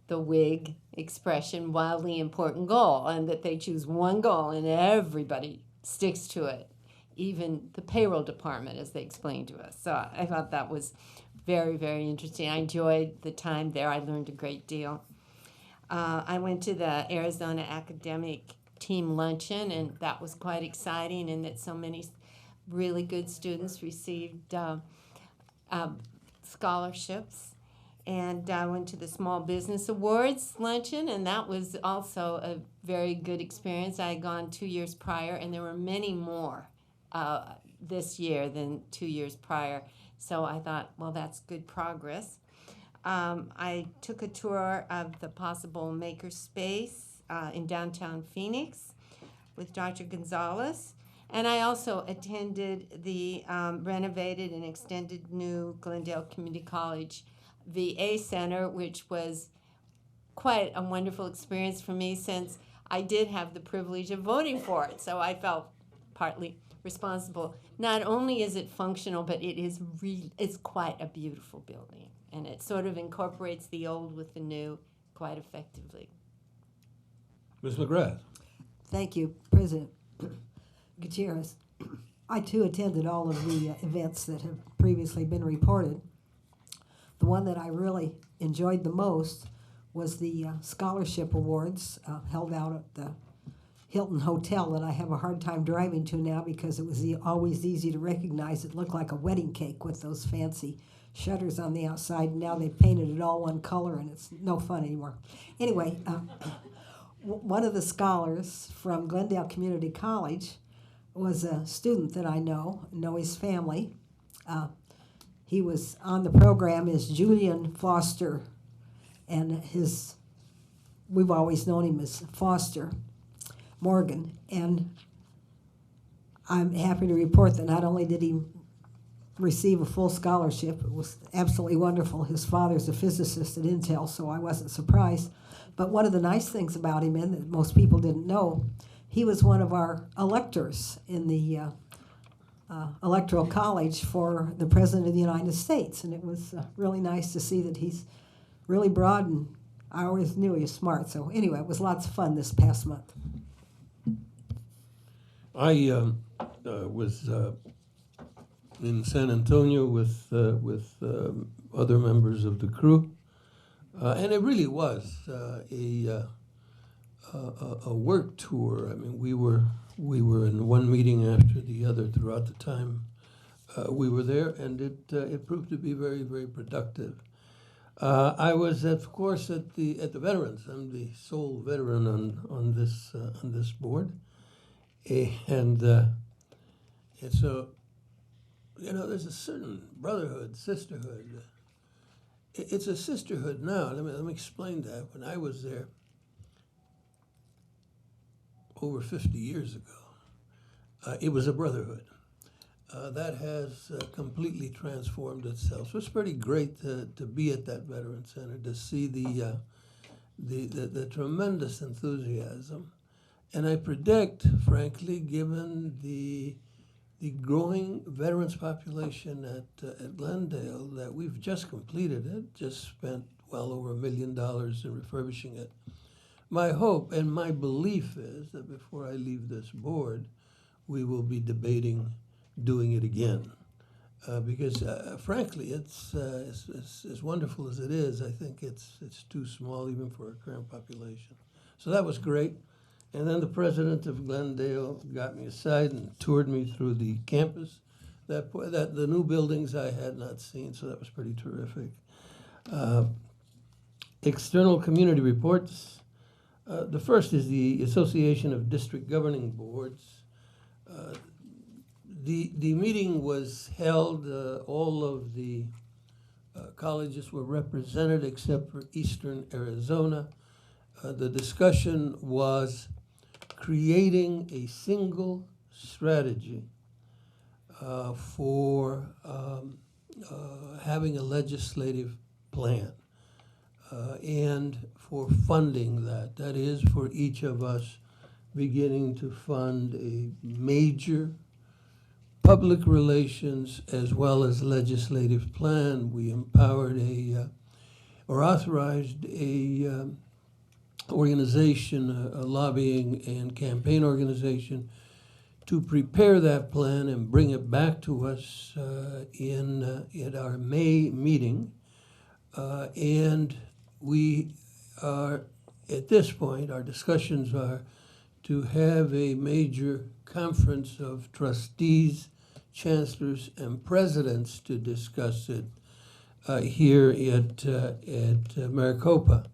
the WIG expression, wildly important goal, and that they choose one goal and everybody sticks to it, even the payroll department, as they explained to us. So I thought that was very, very interesting. I enjoyed the time there. I learned a great deal. I went to the Arizona Academic Team Luncheon, and that was quite exciting, and that so many really good students received scholarships. And I went to the Small Business Awards luncheon, and that was also a very good experience. I had gone 2 years prior, and there were many more this year than 2 years prior. So I thought, well, that's good progress. I took a tour of the possible makerspace in downtown Phoenix with Dr. Gonzalez. And I also attended the renovated and extended new Glendale Community College VA Center, which was quite a wonderful experience for me since I did have the privilege of voting for it. So I felt partly responsible. Not only is it functional, but it's quite a beautiful building. And it sort of incorporates the old with the new quite effectively. Ms. McGrath. Thank you, President Gutierrez. I too attended all of the events that have previously been reported. The one that I really enjoyed the most was the scholarship awards held out at the Hilton Hotel that I have a hard time driving to now because it was always easy to recognize. It looked like a wedding cake with those fancy shutters on the outside, and now they've painted it all one color, and it's no fun anymore. Anyway, one of the scholars from Glendale Community College was a student that I know his family. He was on the program as Julian Foster, and we've always known him as Foster Morgan. And I'm happy to report that not only did he receive a full scholarship, it was absolutely wonderful. His father's a physicist at Intel, so I wasn't surprised. But one of the nice things about him, and that most people didn't know, he was one of our electors in the Electoral College for the President of the United States, and it was really nice to see that he's really broad, and I always knew he was smart. So anyway, it was lots of fun this past month. I was in San Antonio with other members of the crew, and it really was a work tour. I mean, we were in one meeting after the other throughout the time we were there, and it proved to be very, very productive. I was, of course, at the veterans. I'm the sole veteran on this board, and so there's a certain brotherhood, sisterhood. It's a sisterhood now. Let me explain that. When I was there over 50 years ago, it was a brotherhood. That has completely transformed itself. So it's pretty great to be at that Veteran Center, to see the tremendous enthusiasm. And I predict, frankly, given the growing veterans population at Glendale, that we've just completed it, just spent well over $1 million in refurbishing it. My hope and my belief is that before I leave this board, we will be debating doing it again. Because frankly, it's as wonderful as it is, I think it's too small even for our current population. So that was great. And then the president of Glendale got me aside and toured me through the campus, that the new buildings I had not seen, so that was pretty terrific. External community reports. The first is the Association of District Governing Boards. The meeting was held, all of the colleges were represented except for Eastern Arizona. The discussion was creating a single strategy for having a legislative plan and for funding that. That is, for each of us beginning to fund a major public relations as well as legislative plan. We empowered or authorized a organization, a lobbying and campaign organization, to prepare that plan and bring it back to us at our May meeting. And we are, at this point, our discussions are to have a major conference of trustees, chancellors, and presidents to discuss it here at Maricopa.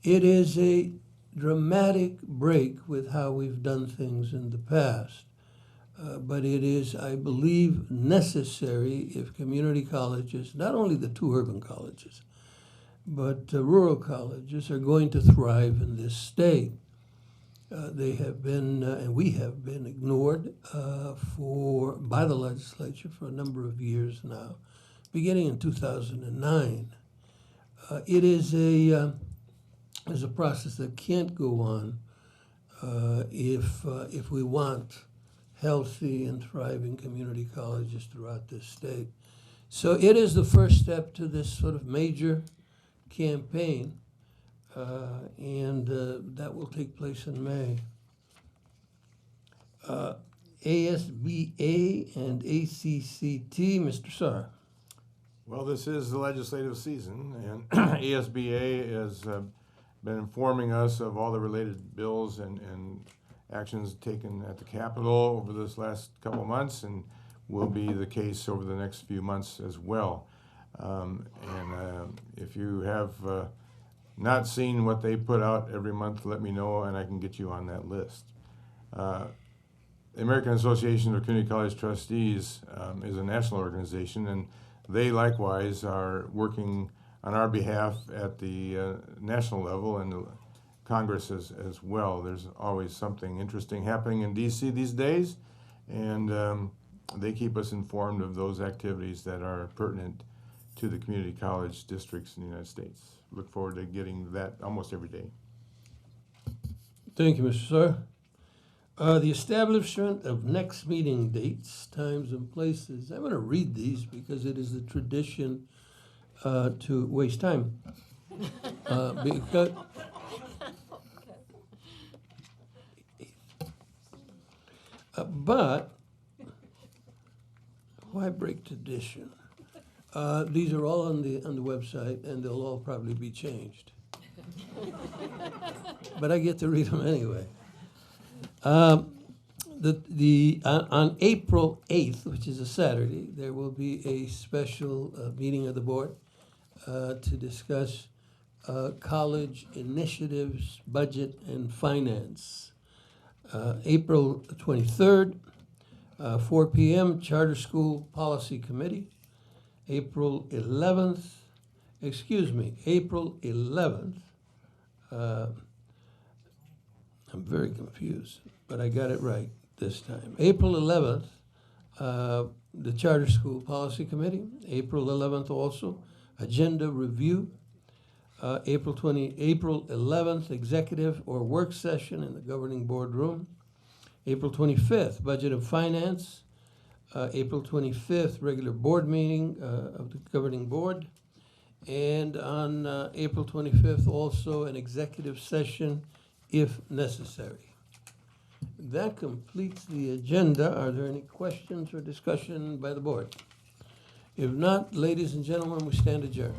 It is a dramatic break with how we've done things in the past. But it is, I believe, necessary if community colleges, not only the two urban colleges, but rural colleges are going to thrive in this state. They have been, and we have been ignored by the legislature for a number of years now, beginning in 2009. It is a process that can't go on if we want healthy and thriving community colleges throughout this state. So it is the first step to this sort of major campaign, and that will take place in May. ASBA and ACCT, Mr. Sarr. Well, this is the legislative season, and ASBA has been informing us of all the related bills and actions taken at the Capitol over this last couple of months, and will be the case over the next few months as well. If you have not seen what they put out every month, let me know, and I can get you on that list. The American Association of Community College Trustees is a national organization, and they likewise are working on our behalf at the national level and the Congress as well. There's always something interesting happening in DC these days, and they keep us informed of those activities that are pertinent to the community college districts in the United States. Look forward to getting that almost every day. Thank you, Mr. Sarr. The establishment of next meeting dates, times, and places. I'm going to read these because it is the tradition to waste time. But why break tradition? These are all on the website, and they'll all probably be changed. But I get to read them anyway. On April 8th, which is a Saturday, there will be a special meeting of the board to discuss college initiatives, budget, and finance. April 23rd, 4 p.m., Charter School Policy Committee. April 11th, I'm very confused, but I got it right this time. April 11th, the Charter School Policy Committee. April 11th also, Agenda Review. April 11th, Executive or Work Session in the Governing Board Room. April 25th, Budget and Finance. April 25th, regular board meeting of the Governing Board. And on April 25th, also an executive session if necessary. That completes the agenda. Are there any questions or discussion by the board? If not, ladies and gentlemen, we stand adjourned.